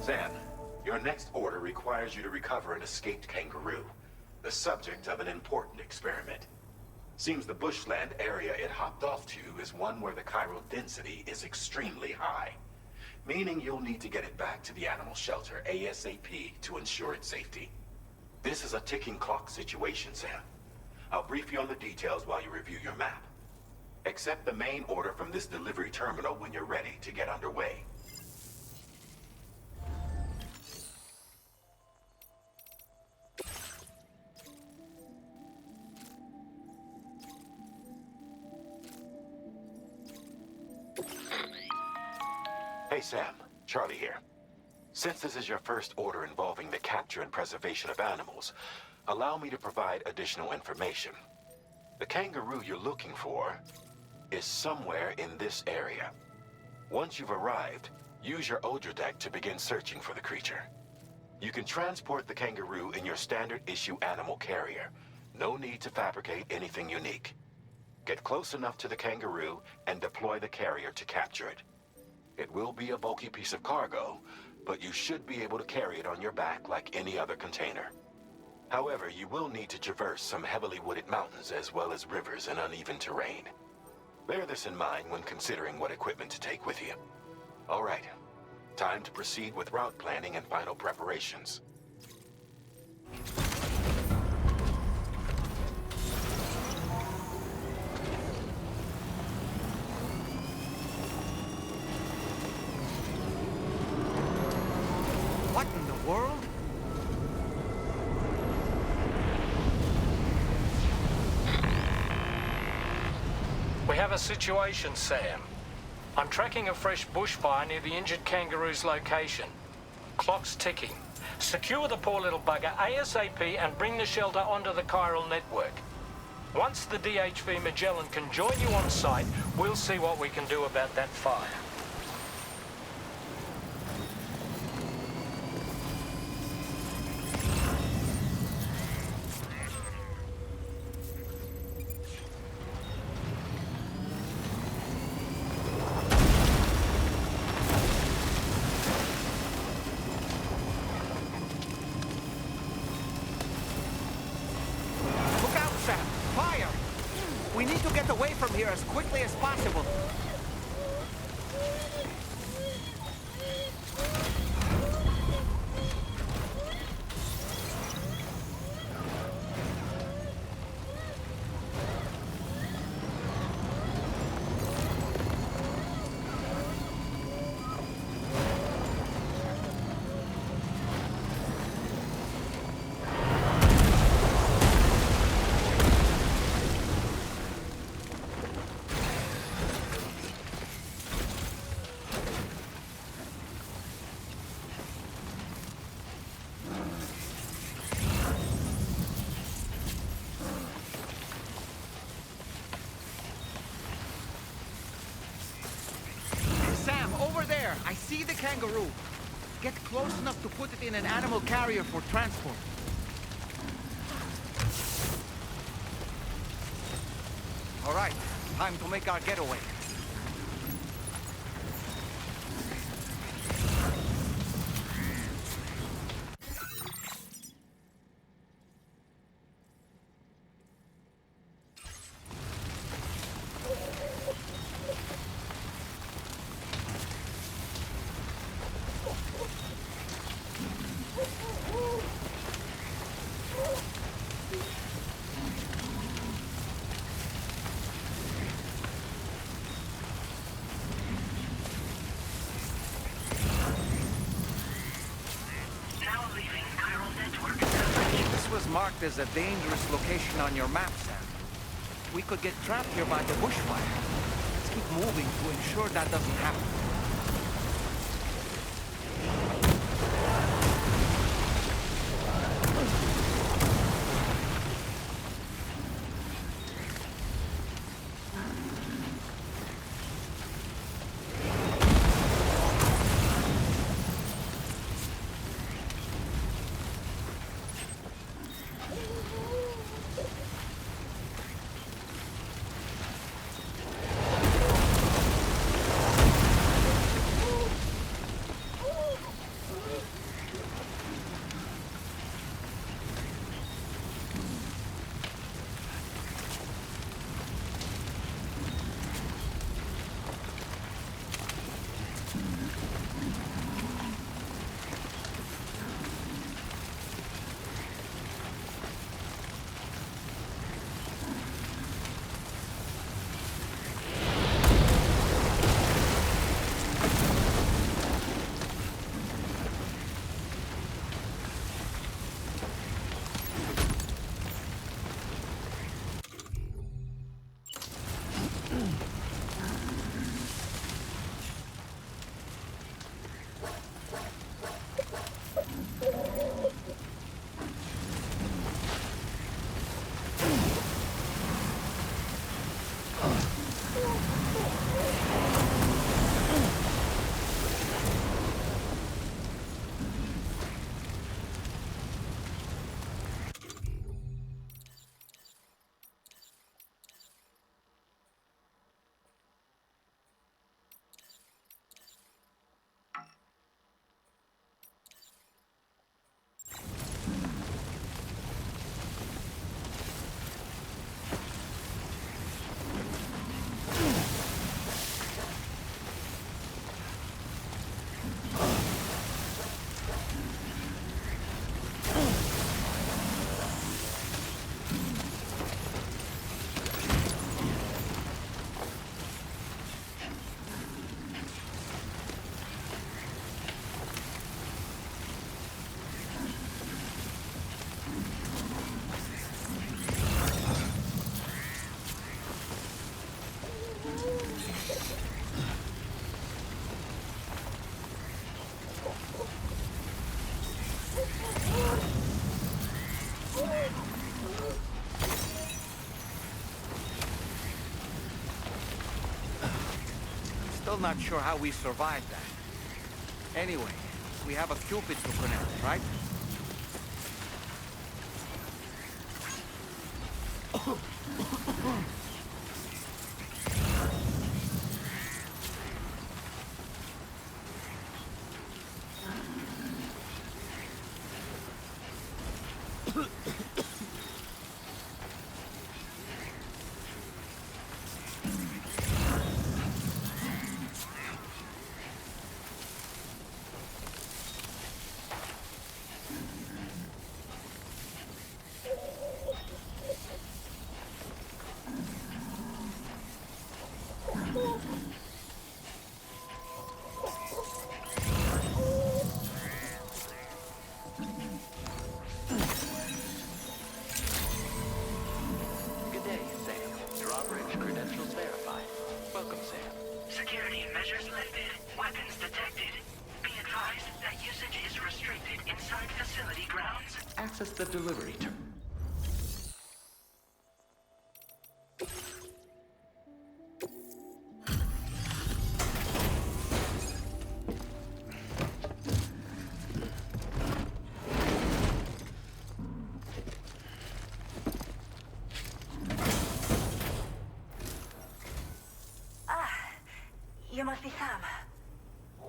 Sam, your next order requires you to recover an escaped kangaroo, the subject of an important experiment. Seems the bushland area it hopped off to is one where the chiral density is extremely high, meaning you'll need to get it back to the animal shelter ASAP to ensure its safety. This is a ticking clock situation, Sam. I'll brief you on the details while you review your map. Accept the main order from this delivery terminal when you're ready to get underway. Hey Sam, Charlie here. Since this is your first order involving the capture and preservation of animals, allow me to provide additional information. The kangaroo you're looking for is somewhere in this area. Once you've arrived, use your Odradek to begin searching for the creature. You can transport the kangaroo in your standard issue animal carrier. No need to fabricate anything unique. Get close enough to the kangaroo and deploy the carrier to capture it. It will be a bulky piece of cargo, but you should be able to carry it on your back like any other container. However, you will need to traverse some heavily wooded mountains as well as rivers and uneven terrain. Bear this in mind when considering what equipment to take with you. All right, time to proceed with route planning and final preparations. What in the world? We have a situation, Sam. I'm tracking a fresh bushfire near the injured kangaroo's location. Clock's ticking. Secure the poor little bugger ASAP and bring the shelter onto the chiral network. Once the DHV Magellan can join you on site, we'll see what we can do about that fire. We need to get away from here as quickly as possible. I see the kangaroo. Get close enough to put it in an animal carrier for transport. All right, time to make our getaway. Marked as a dangerous location on your map, Sam. We could get trapped here by the bushfire. Let's keep moving to ensure that doesn't happen. Still not sure how we survived that. Anyway, we have a Cupid to connect, right? Good day, Sam. Drawbridge credentials verified. Welcome, Sam. Security measures lifted. Weapons detected. Be advised that usage is restricted inside facility grounds. Access the delivery terminal. You must be Sam.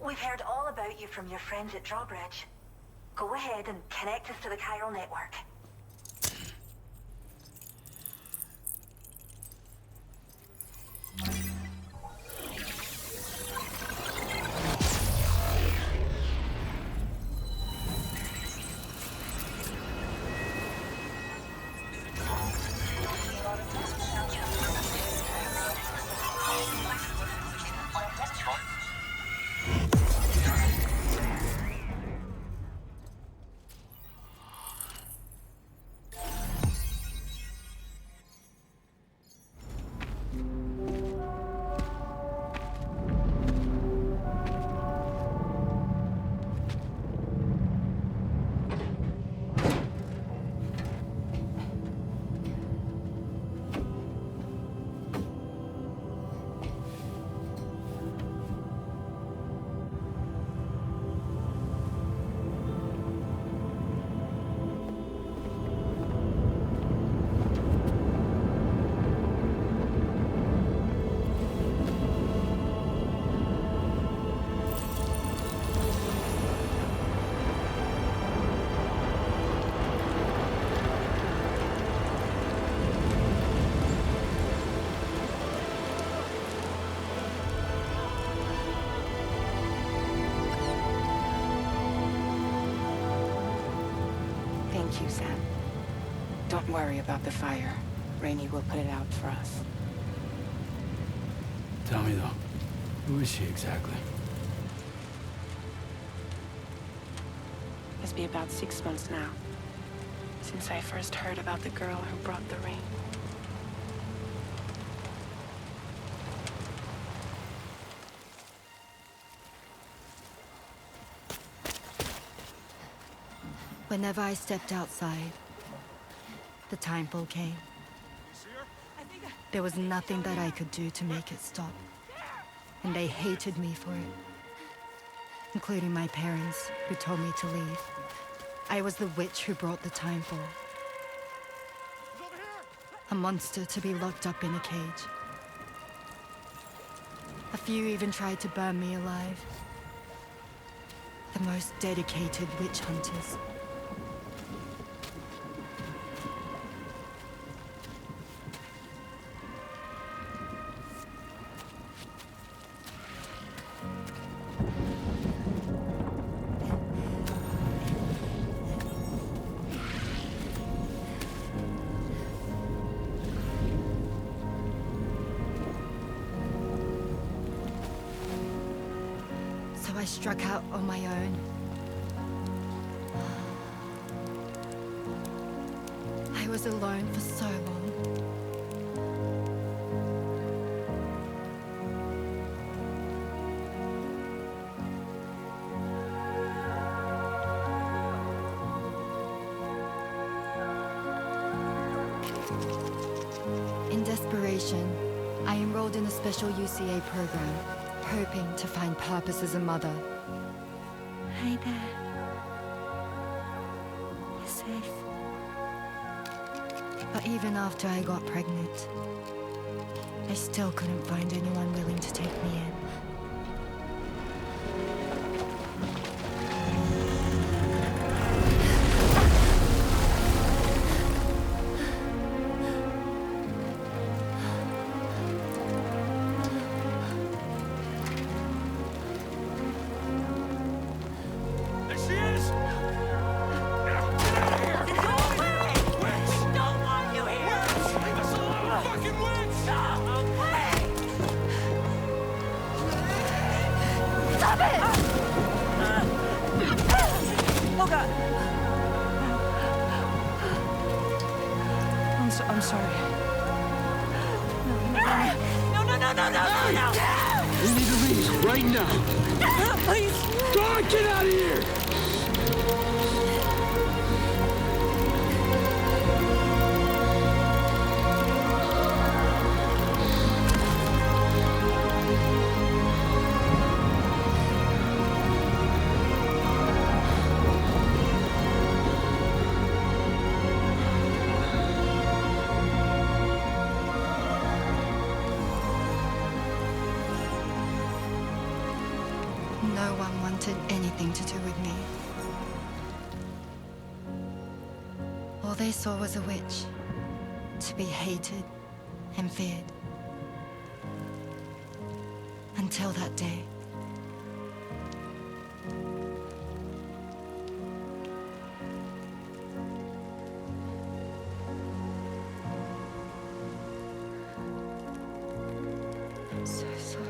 We've heard all about you from your friends at Drawbridge. Go ahead and connect us to the chiral network. Thank you, Sam. Don't worry about the fire. Rainey will put it out for us. Tell me though, who is she exactly? It's been about 6 months now, since I first heard about the girl who brought the rain. Whenever I stepped outside, the timefall came. There was nothing that I could do to make it stop. And they hated me for it. Including my parents, who told me to leave. I was the witch who brought the timefall. A monster to be locked up in a cage. A few even tried to burn me alive. The most dedicated witch hunters. I struck out on my own. I was alone for so long. In desperation, I enrolled in a special UCA program. Hoping to find purpose as a mother. Hi there. You're safe. But even after I got pregnant, I still couldn't find anyone willing to take me in. I'm sorry. No. We need to leave right now. Please. God, get out of here! No one wanted anything to do with me. All they saw was a witch, to be hated and feared. Until that day. I'm so sorry.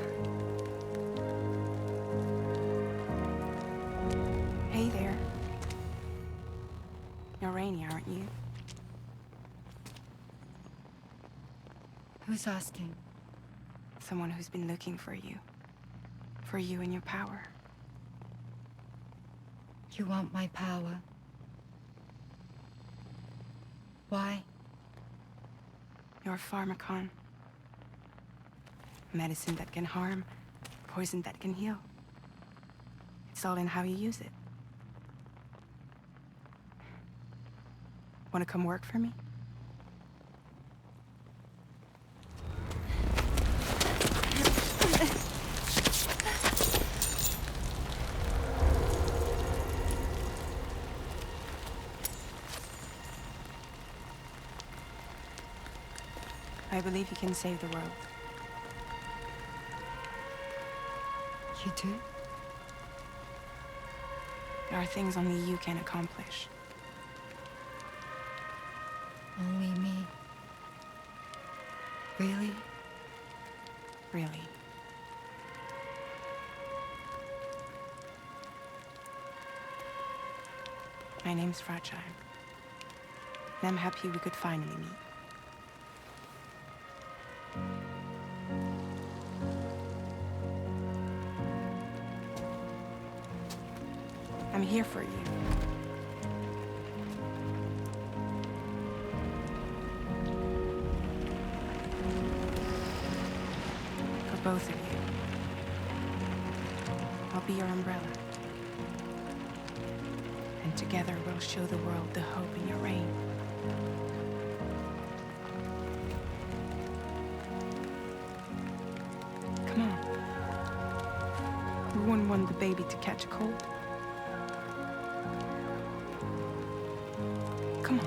Hey there. You're Rainey, aren't you? Who's asking? Someone who's been looking for you. For you and your power. You want my power? Why? You're a pharmacon. Medicine that can harm, poison that can heal. It's all in how you use it. Want to come work for me? I believe you can save the world. You do? There are things only you can accomplish. Only me. Really? Really. My name's Fragile. And I'm happy we could finally meet. I'm here for you. For both of you. I'll be your umbrella. And together we'll show the world the hope in your reign. Come on. We wouldn't want the baby to catch a cold. Come on.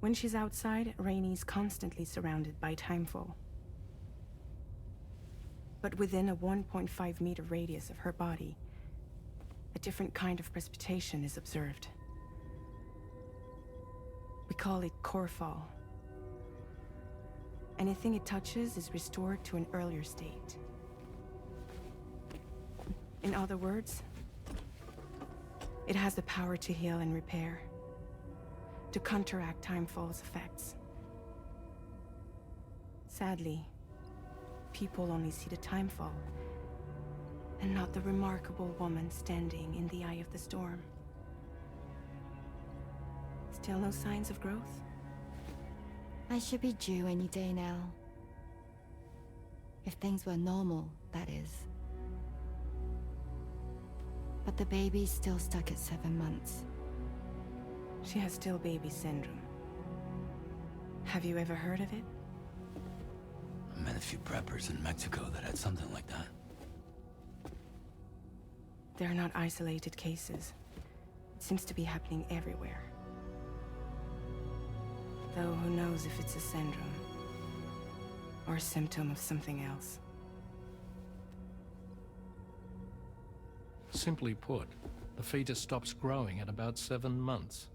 When she's outside, Rainie's constantly surrounded by timefall. But within a 1.5-meter radius of her body, a different kind of precipitation is observed. We call it core fall. Anything it touches is restored to an earlier state. In other words, it has the power to heal and repair, to counteract timefall's effects. Sadly, people only see the timefall, and not the remarkable woman standing in the eye of the storm. Still no signs of growth? I should be due any day now. If things were normal, that is. But the baby's still stuck at 7 months. She has still baby syndrome. Have you ever heard of it? I met a few preppers in Mexico that had something like that. They're not isolated cases. It seems to be happening everywhere. Though who knows if it's a syndrome or a symptom of something else. Simply put, the fetus stops growing at about 7 months.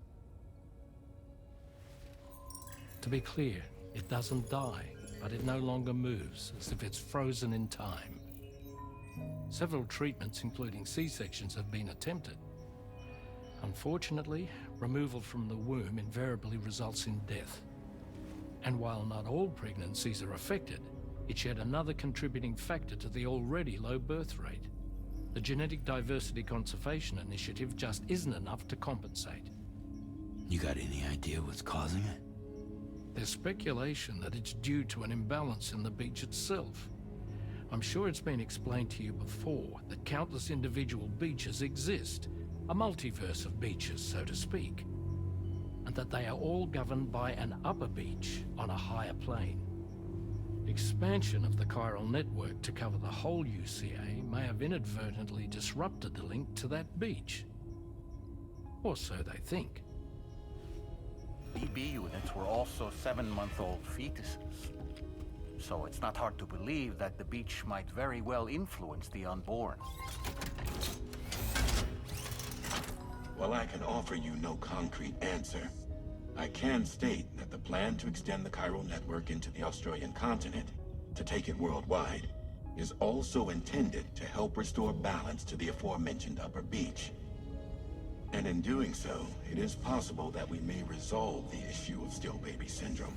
To be clear, it doesn't die, but it no longer moves, as if it's frozen in time. Several treatments, including C-sections, have been attempted. Unfortunately, removal from the womb invariably results in death. And while not all pregnancies are affected, it's yet another contributing factor to the already low birth rate. The Genetic Diversity Conservation Initiative just isn't enough to compensate. You got any idea what's causing it? There's speculation that it's due to an imbalance in the beach itself. I'm sure it's been explained to you before that countless individual beaches exist, a multiverse of beaches, so to speak, and that they are all governed by an upper beach on a higher plane. Expansion of the chiral network to cover the whole UCA may have inadvertently disrupted the link to that beach. Or so they think. BB units were also 7-month-old fetuses. so it's not hard to believe that the beach might very well influence the unborn. While I can offer you no concrete answer, I can state that the plan to extend the chiral network into the Australian continent, to take it worldwide, is also intended to help restore balance to the aforementioned upper beach. And in doing so, it is possible that we may resolve the issue of still baby syndrome.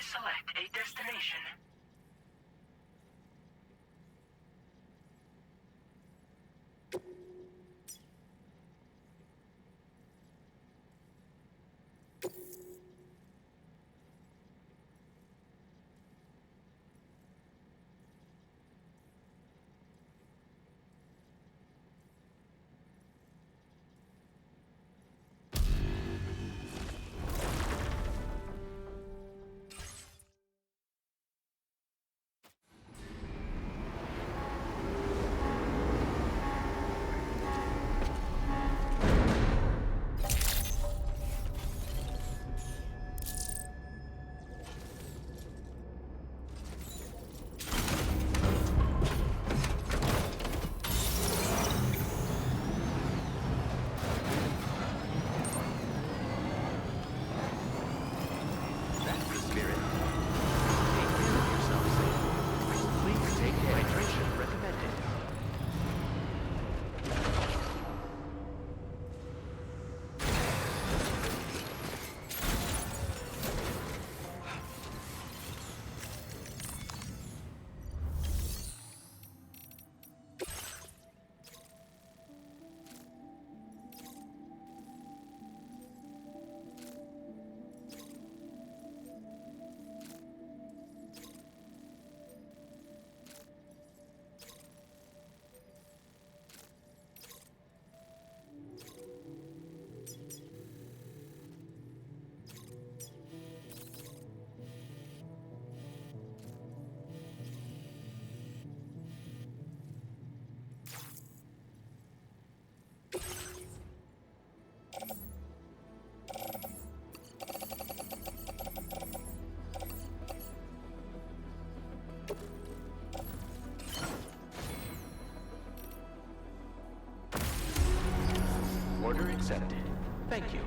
Select a destination. Order accepted. Thank you.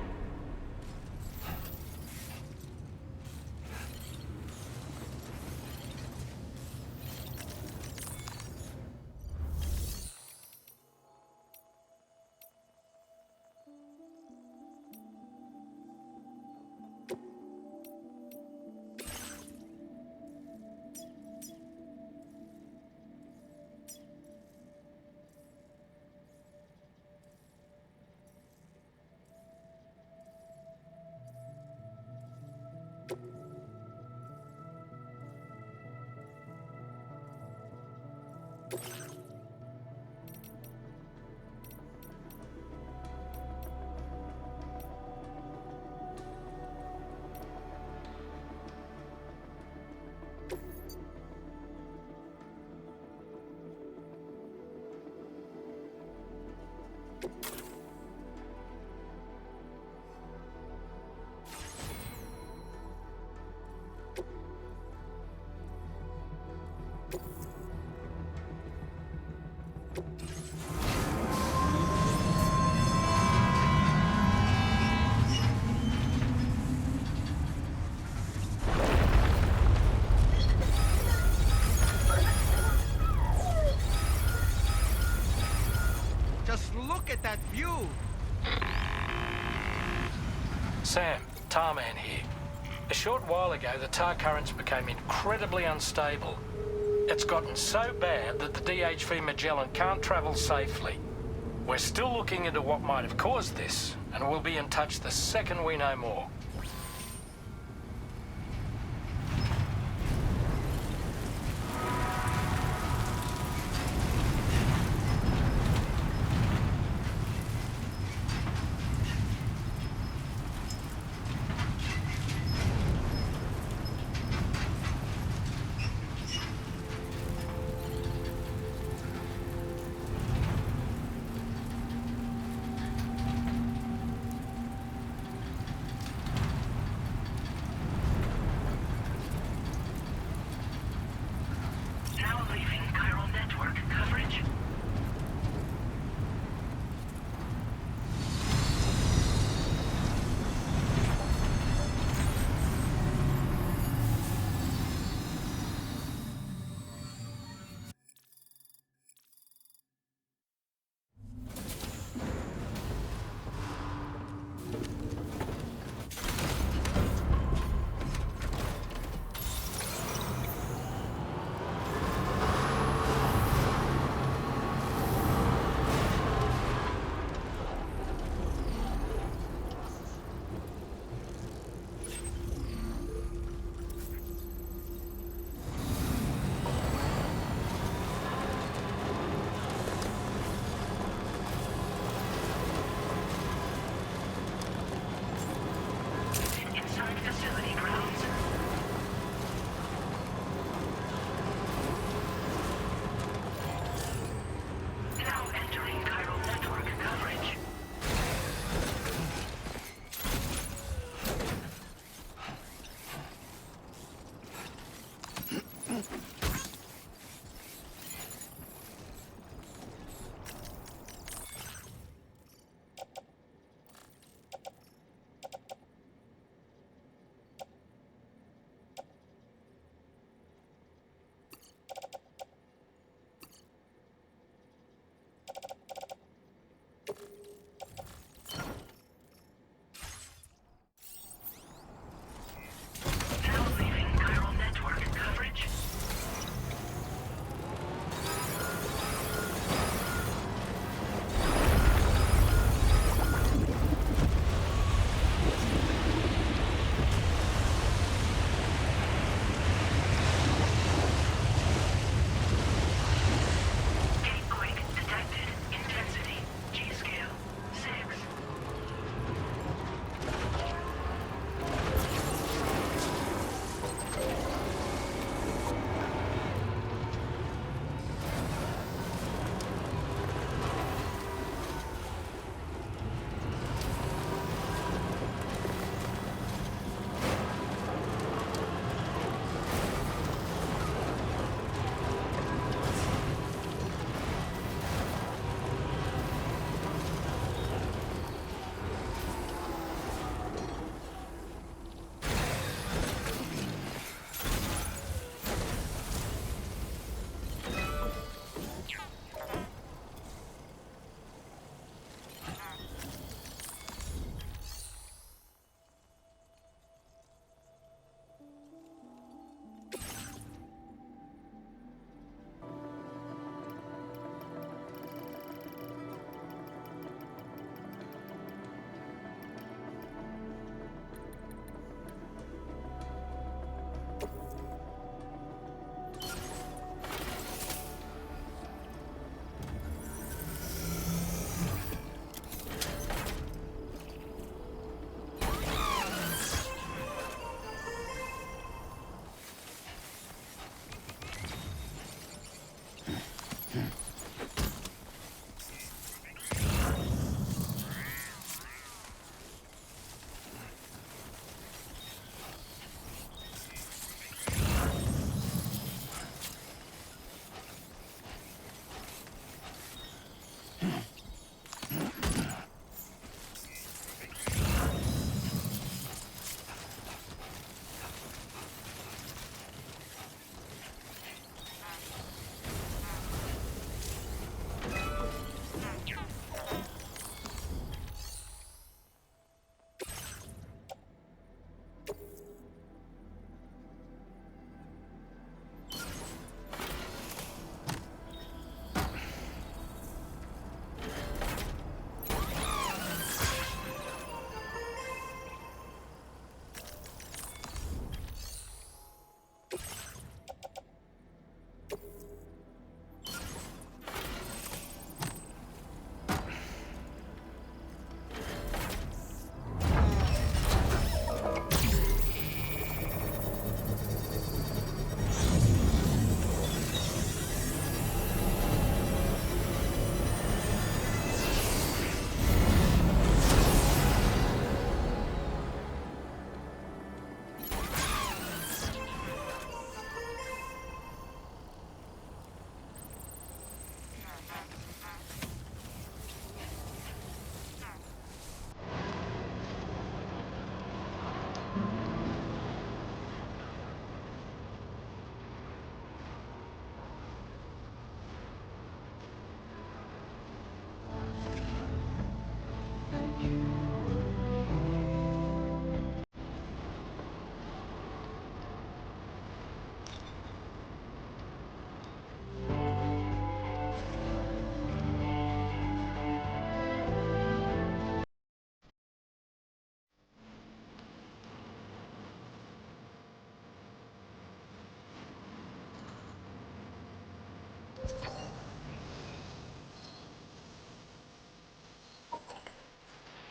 Look at that view! Sam, Tarman here. A short while ago, the tar currents became incredibly unstable. It's gotten so bad that the DHV Magellan can't travel safely. We're still looking into what might have caused this, and we'll be in touch the second we know more. Now leaving chiral network coverage. Inside facility grounds. Now entering chiral network coverage.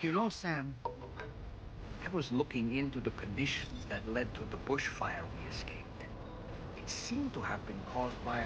You know, Sam, I was looking into the conditions that led to the bushfire we escaped. It seemed to have been caused by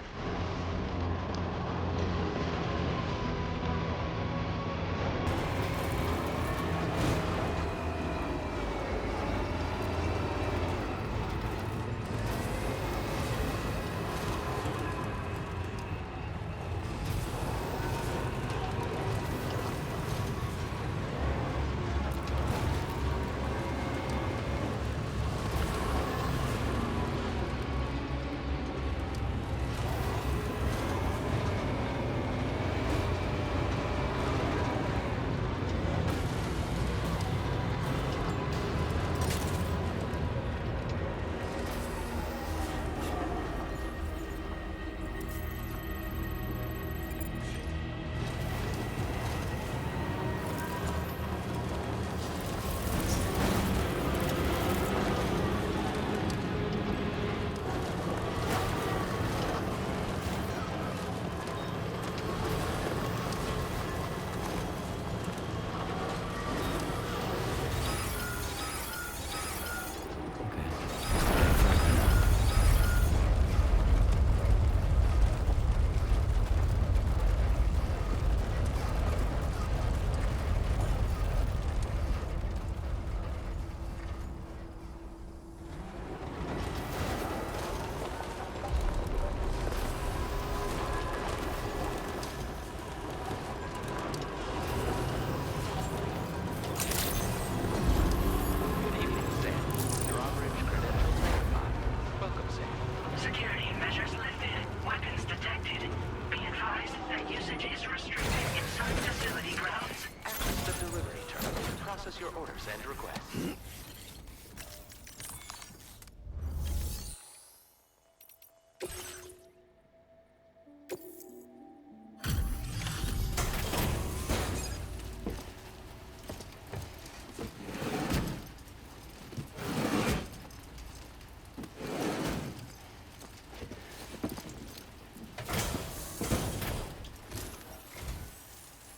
Security measures lifted. Weapons detected. Be advised that usage is restricted inside facility grounds. Access the delivery terminal to process your orders and requests.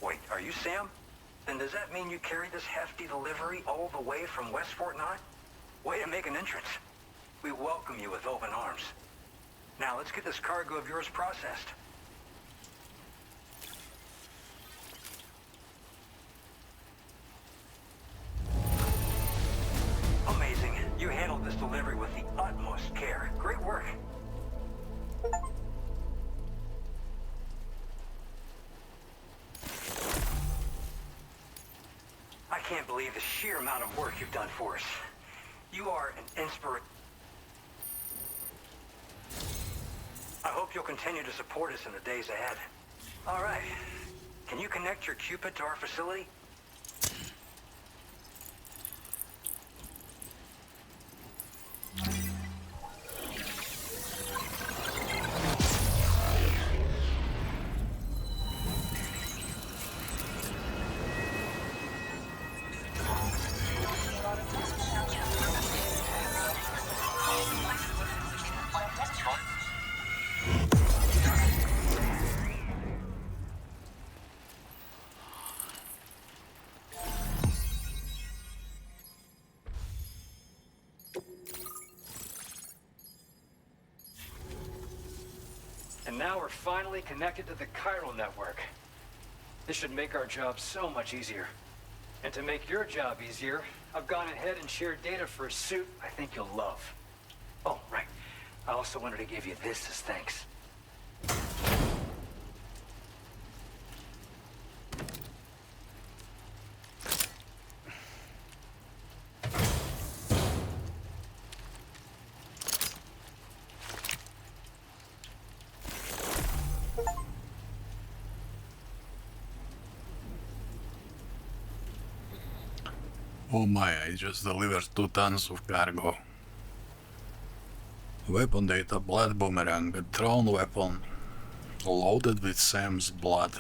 Wait, are you Sam? Then does that mean you carried this hefty delivery all the way from West Fort Knot? Way to make an entrance. We welcome you with open arms. Now let's get this cargo of yours processed. Amazing. You handled this delivery with the utmost care. Great work. I can't believe the sheer amount of work you've done for us. You are an inspiration. I hope you'll continue to support us in the days ahead. All right. Can you connect your Cupid to our facility? And now we're finally connected to the chiral network. This should make our job so much easier. And to make your job easier, I've gone ahead and shared data for a suit I think you'll love. Oh, right. I also wanted to give you this as thanks. Oh my, I just delivered 2 tons of cargo. Weapon data, blood boomerang, a thrown weapon, loaded with Sam's blood.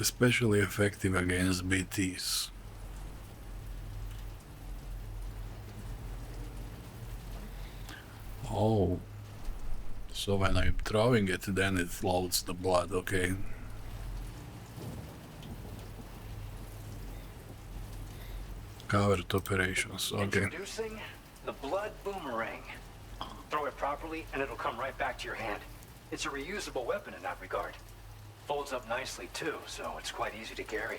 Especially effective against BTs. Oh, So when I'm throwing it, then it loads the blood, okay. Covered operations, okay. Introducing the blood boomerang. Throw it properly and it'll come right back to your hand. It's a reusable weapon in that regard. Folds up nicely too, so it's quite easy to carry.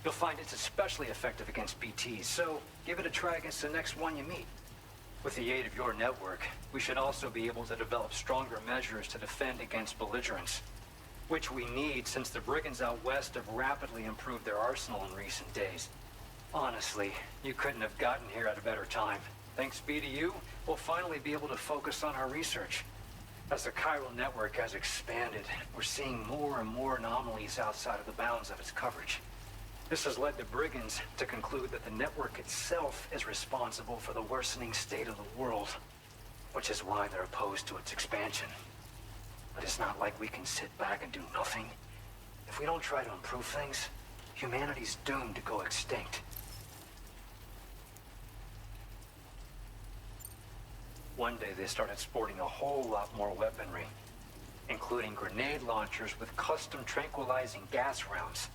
You'll find it's especially effective against BTs, so give it a try against the next one you meet. With the aid of your network, we should also be able to develop stronger measures to defend against belligerents, which we need since the brigands out west have rapidly improved their arsenal in recent days. Honestly, you couldn't have gotten here at a better time. Thanks be to you, we'll finally be able to focus on our research. As the chiral network has expanded, we're seeing more and more anomalies outside of the bounds of its coverage. This has led the brigands to conclude that the network itself is responsible for the worsening state of the world, which is why they're opposed to its expansion. But it's not like we can sit back and do nothing. If we don't try to improve things, humanity's doomed to go extinct. One day they started sporting a whole lot more weaponry, including grenade launchers with custom tranquilizing gas rounds.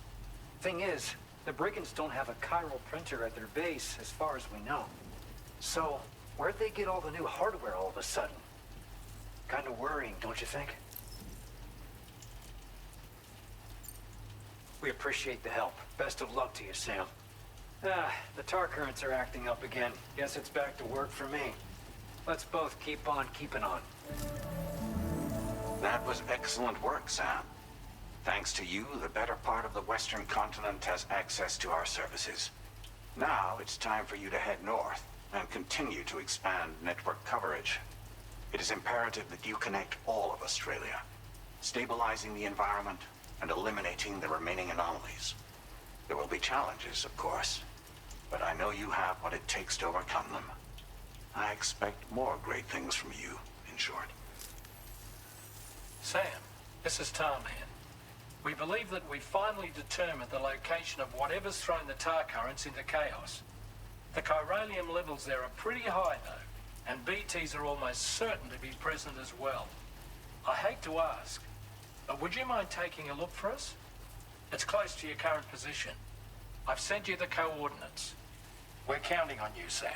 Thing is, the brigands don't have a chiral printer at their base as far as we know. So, where'd they get all the new hardware all of a sudden? Kind of worrying, don't you think? We appreciate the help. Best of luck to you, Sam. The tar currents are acting up again. Guess it's back to work for me. Let's both keep on keeping on. That was excellent work, Sam. Thanks to you, the better part of the Western continent has access to our services. Now it's time for you to head north and continue to expand network coverage. It is imperative that you connect all of Australia, stabilizing the environment and eliminating the remaining anomalies. There will be challenges, of course, but I know you have what it takes to overcome them. I expect more great things from you, in short. Sam, this is Tarman. We believe that we finally determined the location of whatever's thrown the tar currents into chaos. The chiralium levels there are pretty high, though, and BTs are almost certain to be present as well. I hate to ask, but would you mind taking a look for us? It's close to your current position. I've sent you the coordinates. We're counting on you, Sam.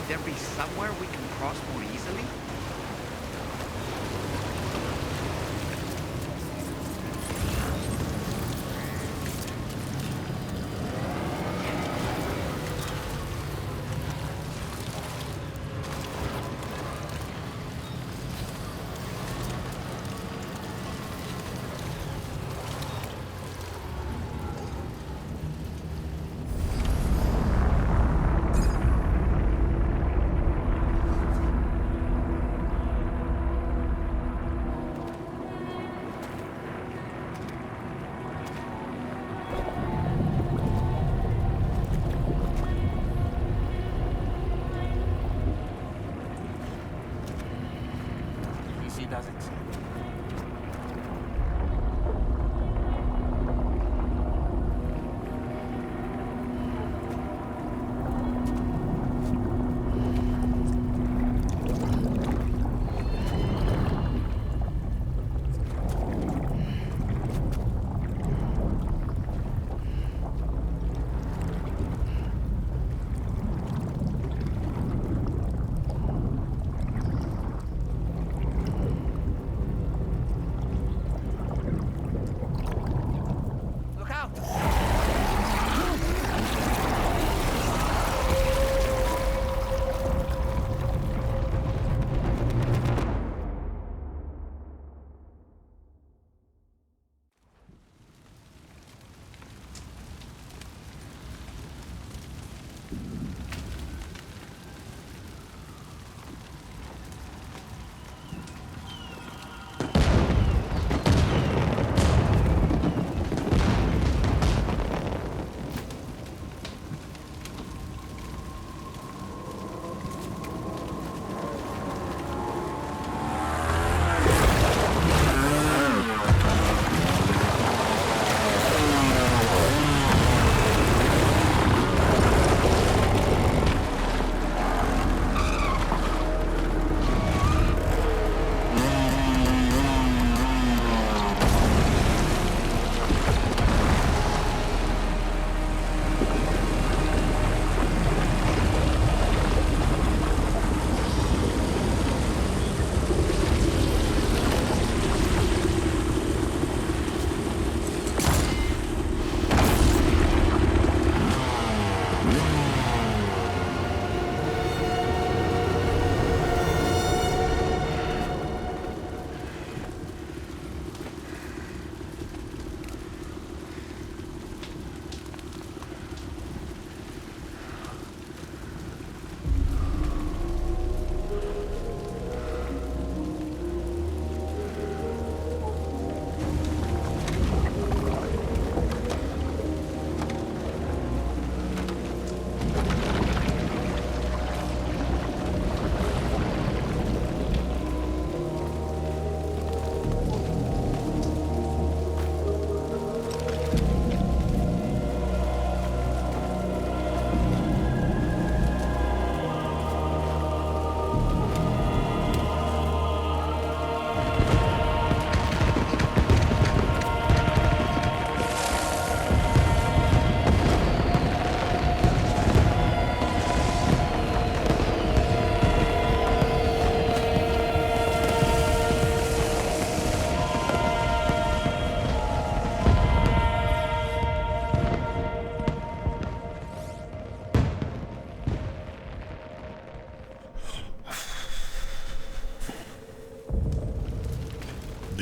There be somewhere we can cross more easily?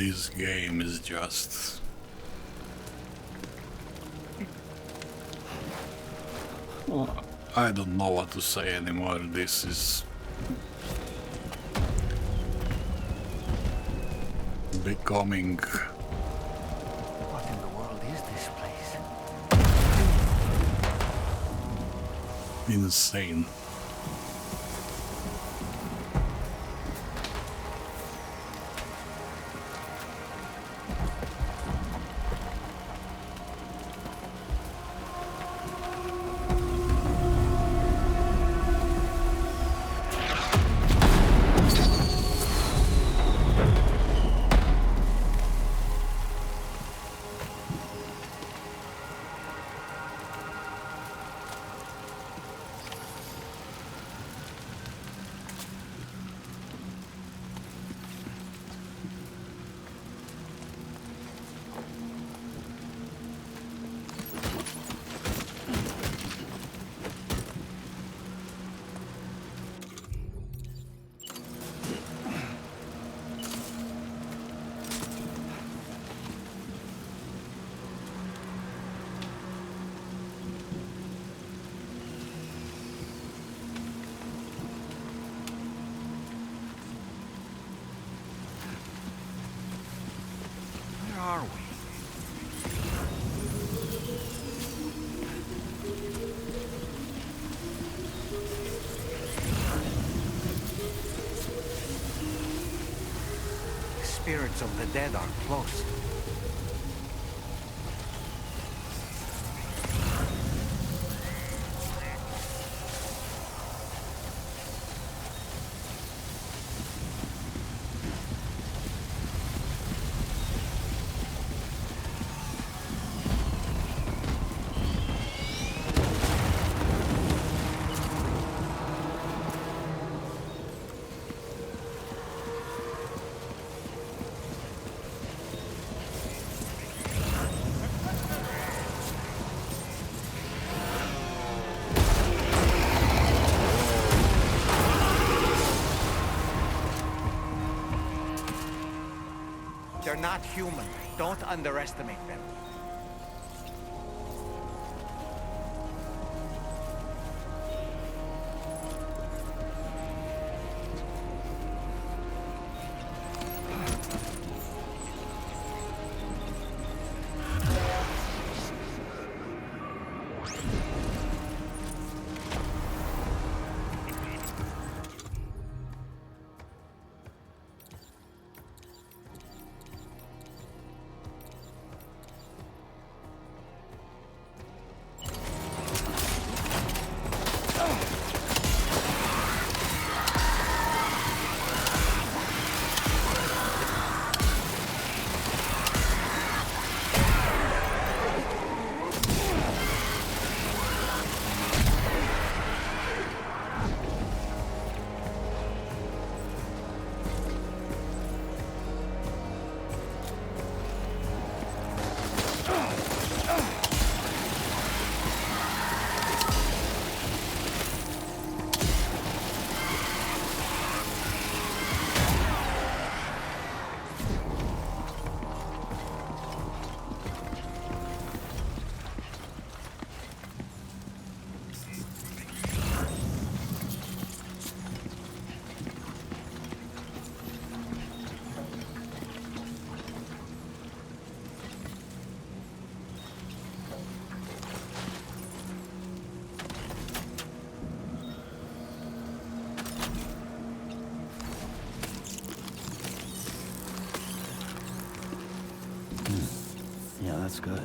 This game is just... I don't know what to say anymore. This is... becoming... What in the world is this place? insane. Where are we? The spirits of the dead are close. They're not human. Don't underestimate them. Yeah, that's good.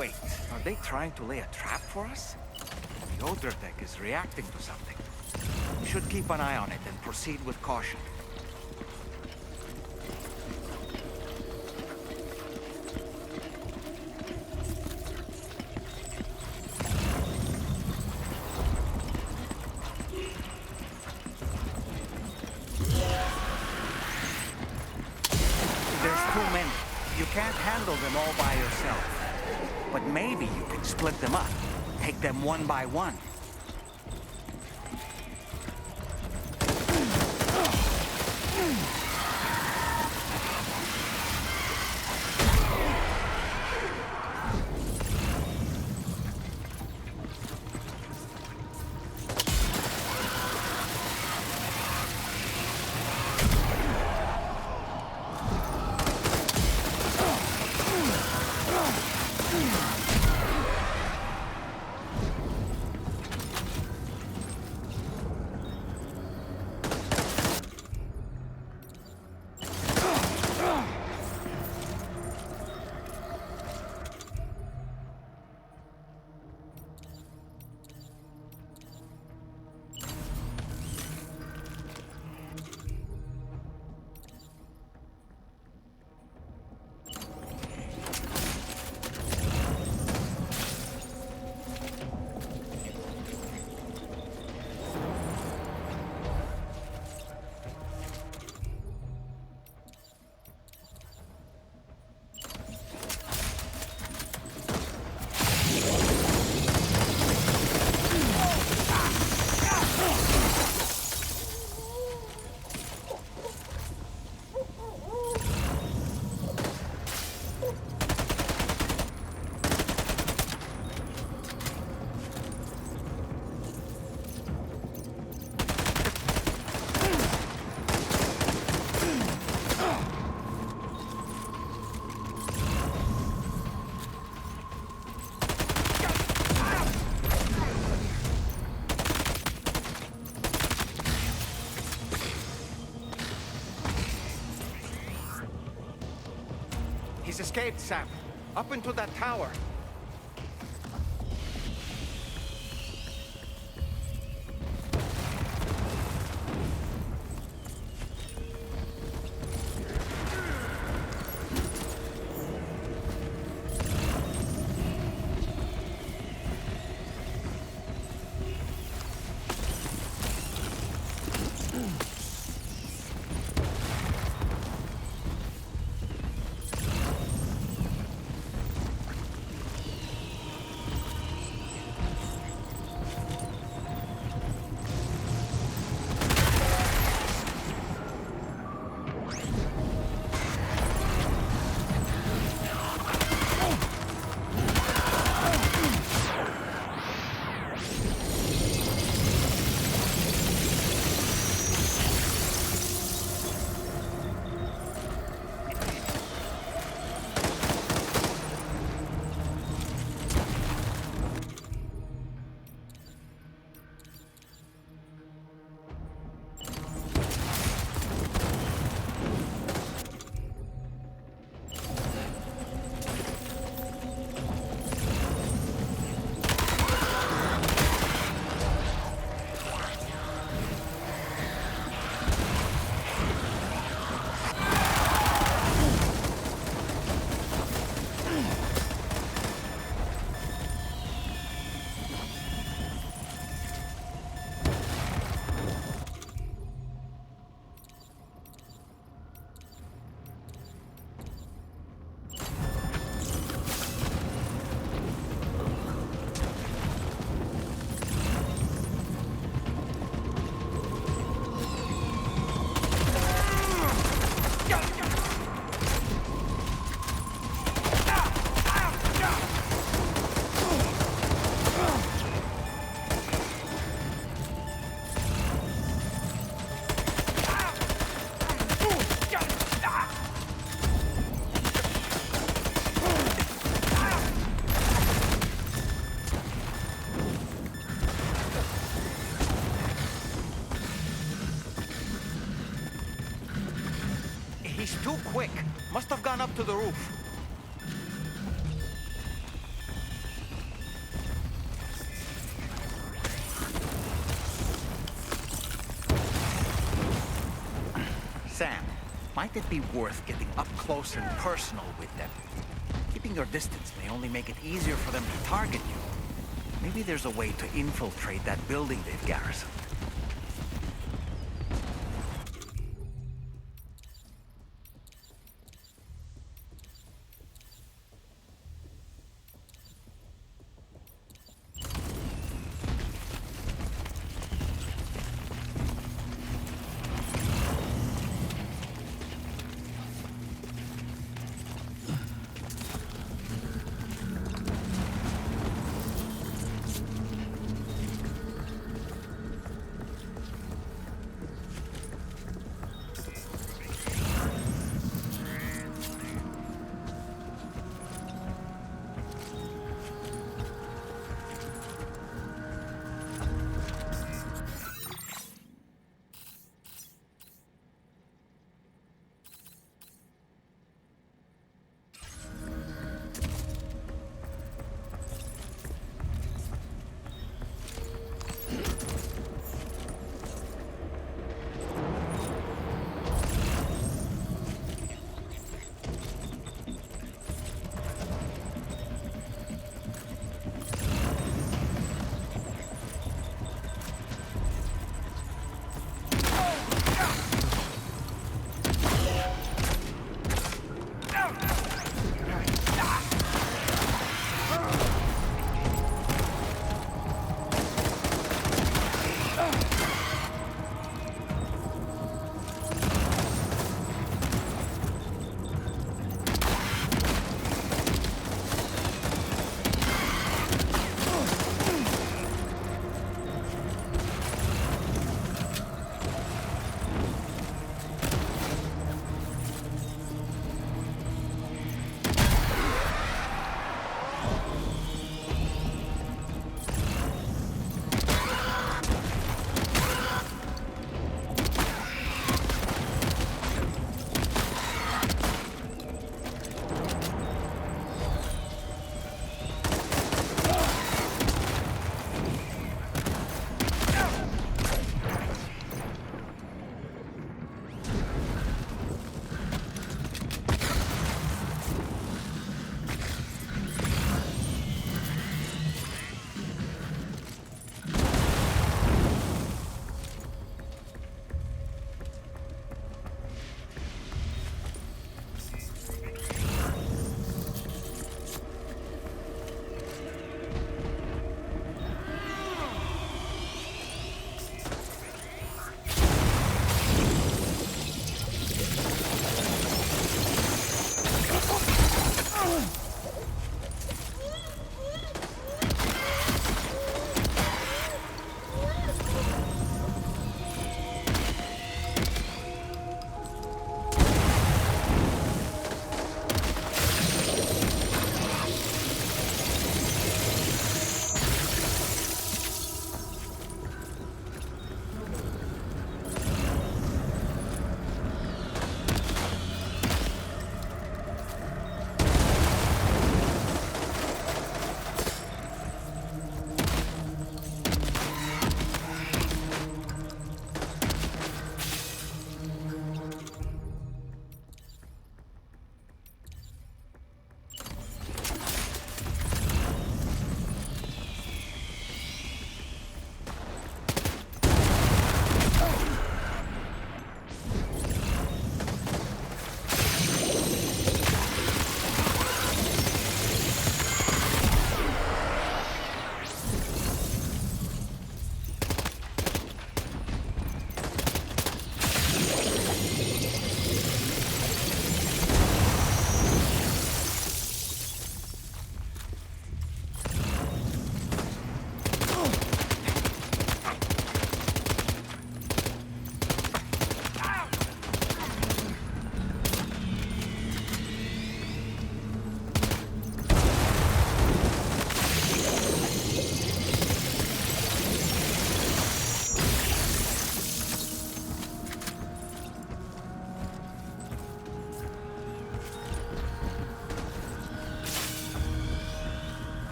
Wait, are they trying to lay a trap for us? The Odra deck is reacting to something. We should keep an eye on it and proceed with caution. There's too many. You can't handle them all by yourself. But maybe you can split them up. Take them one by one. He's escaped, Sam. Up into that tower. He's too quick. Must have gone up to the roof. Sam, might it be worth getting up close and personal with them? Keeping your distance may only make it easier for them to target you. Maybe there's a way to infiltrate that building they've garrisoned.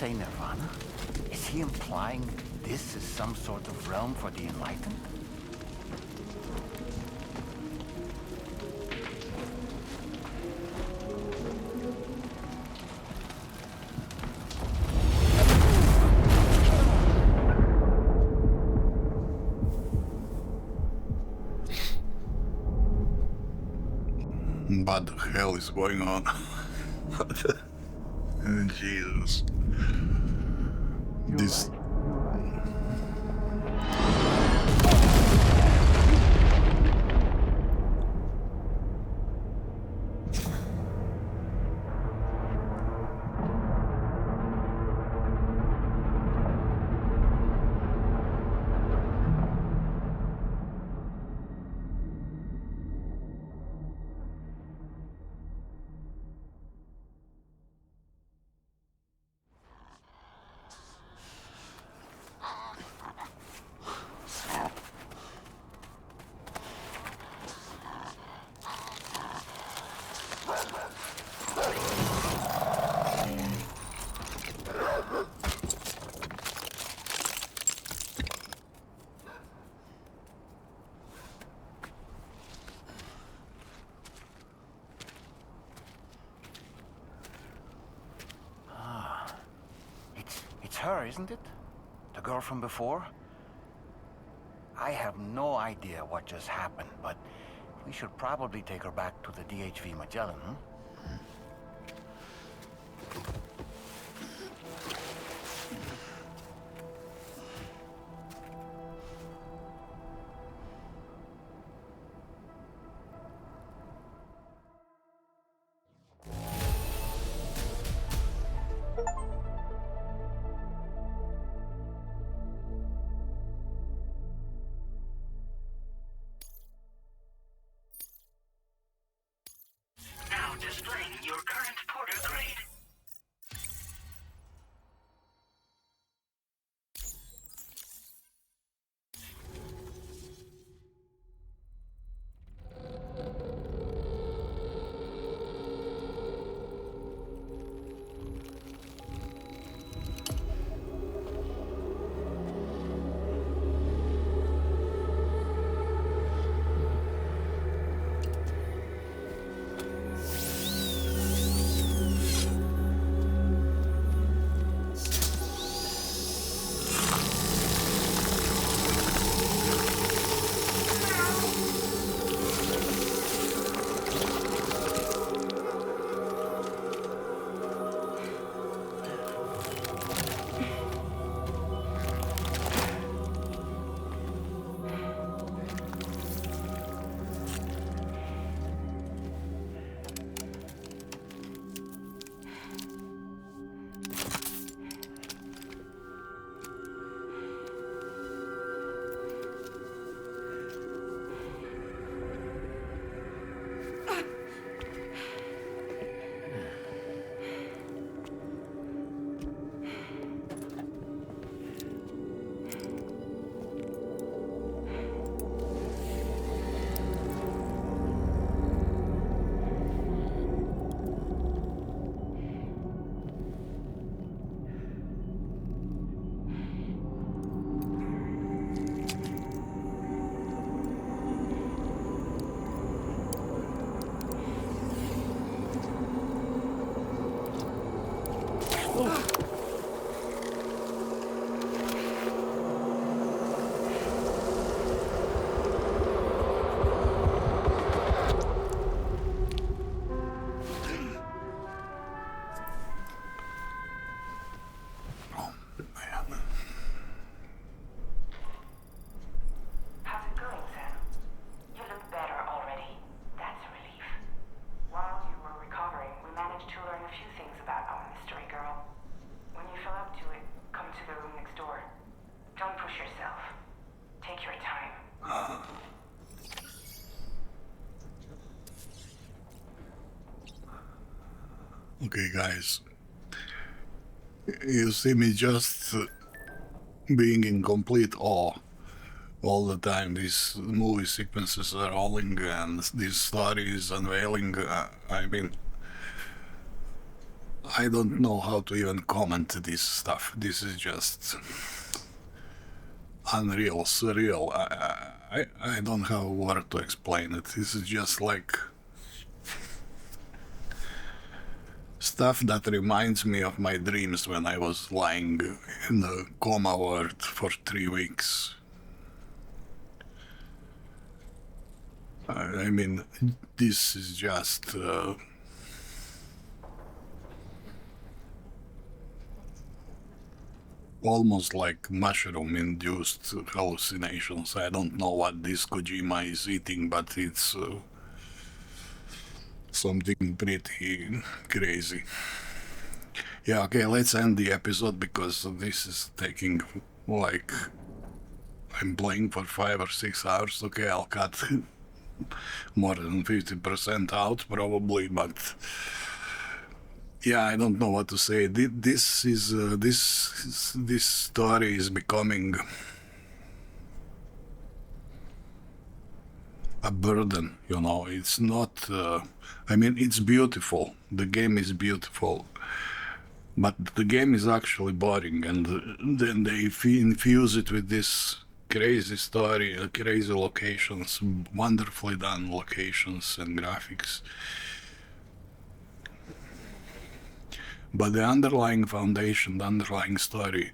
say Nirvana? Is he implying this is some sort of realm for the enlightened? What the hell is going on? Jesus. This... It's her, isn't it? The girl from before? I have no idea what just happened, but we should probably take her back to the DHV Magellan, hmm? Now displaying your current porter grade. Okay, guys, you see me just being in complete awe all the time. These movie sequences are rolling and this story is unveiling. I mean, I don't know how to even comment this stuff. This is just unreal, surreal. I don't have a word to explain it. This is just like stuff that reminds me of my dreams when I was lying in the coma ward for 3 weeks. I mean, this is just almost like mushroom-induced hallucinations. I don't know what this Kojima is eating, but it's something pretty crazy. Yeah, okay, let's end the episode because this is taking like I'm playing for 5 or 6 hours. Okay, I'll cut more than 50% out probably, but yeah, I don't know what to say. This is this story is becoming a burden, you know. It's not I mean, it's beautiful, the game is beautiful, but the game is actually boring, and then they infuse it with this crazy story, crazy locations, wonderfully done locations and graphics. But the underlying foundation, the underlying story,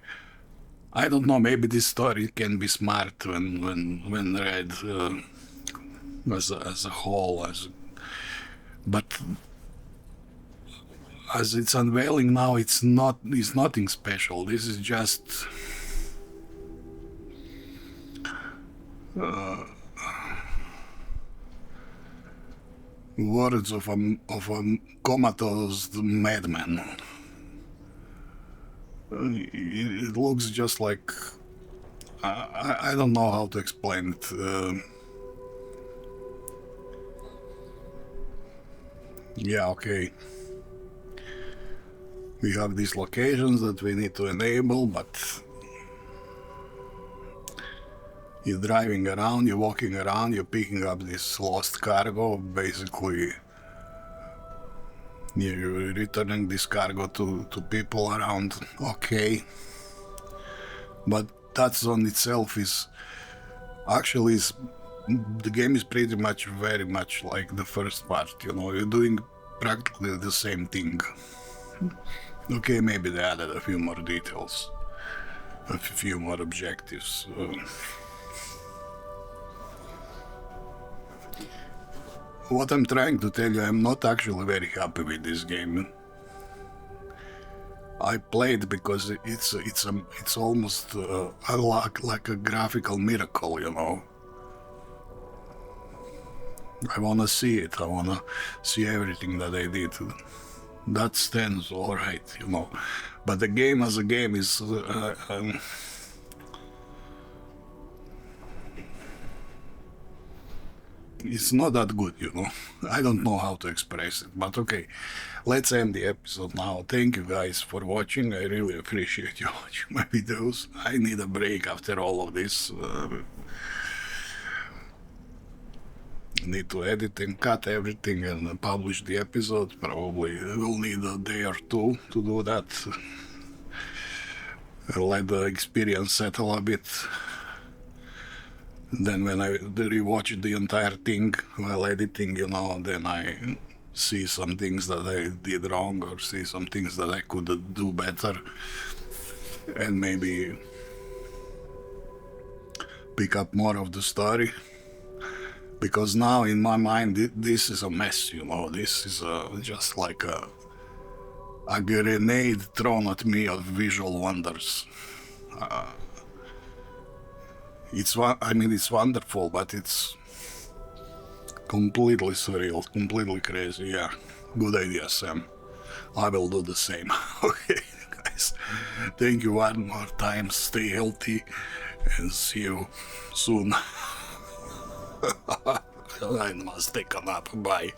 I don't know, maybe this story can be smart when read as a whole, but as it's unveiling now, it's nothing special. This is just words of a comatose madman. It looks just like I don't know how to explain it. Yeah, okay. We have these locations that we need to enable, but you're driving around, you're walking around, you're picking up this lost cargo, basically you're returning this cargo to people around, okay. But that's on itself is actually the game is pretty much very much like the first part, you know, you're doing practically the same thing. Okay, maybe they added a few more details, a few more objectives. What I'm trying to tell you, I'm not actually very happy with this game. I played because it's almost like a graphical miracle, you know. I wanna see it. I wanna see everything that they did. That stands all right, you know. But the game as a game is it's not that good, you know. I don't know how to express it, but okay. Let's end the episode now. Thank you guys for watching. I really appreciate you watching my videos. I need a break after all of this. Need to edit and cut everything and publish the episode. Probably will need a day or two to do that. I'll let the experience settle a bit. Then when I rewatch the entire thing while editing, you know, then I see some things that I did wrong or see some things that I could do better, and maybe pick up more of the story. Because now in my mind this is a mess, you know. This is just like a grenade thrown at me of visual wonders. It's wonderful, but it's completely surreal, completely crazy. Yeah, good idea, Sam. I will do the same. Okay, guys. Thank you one more time. Stay healthy and see you soon. I must take a nap. Bye.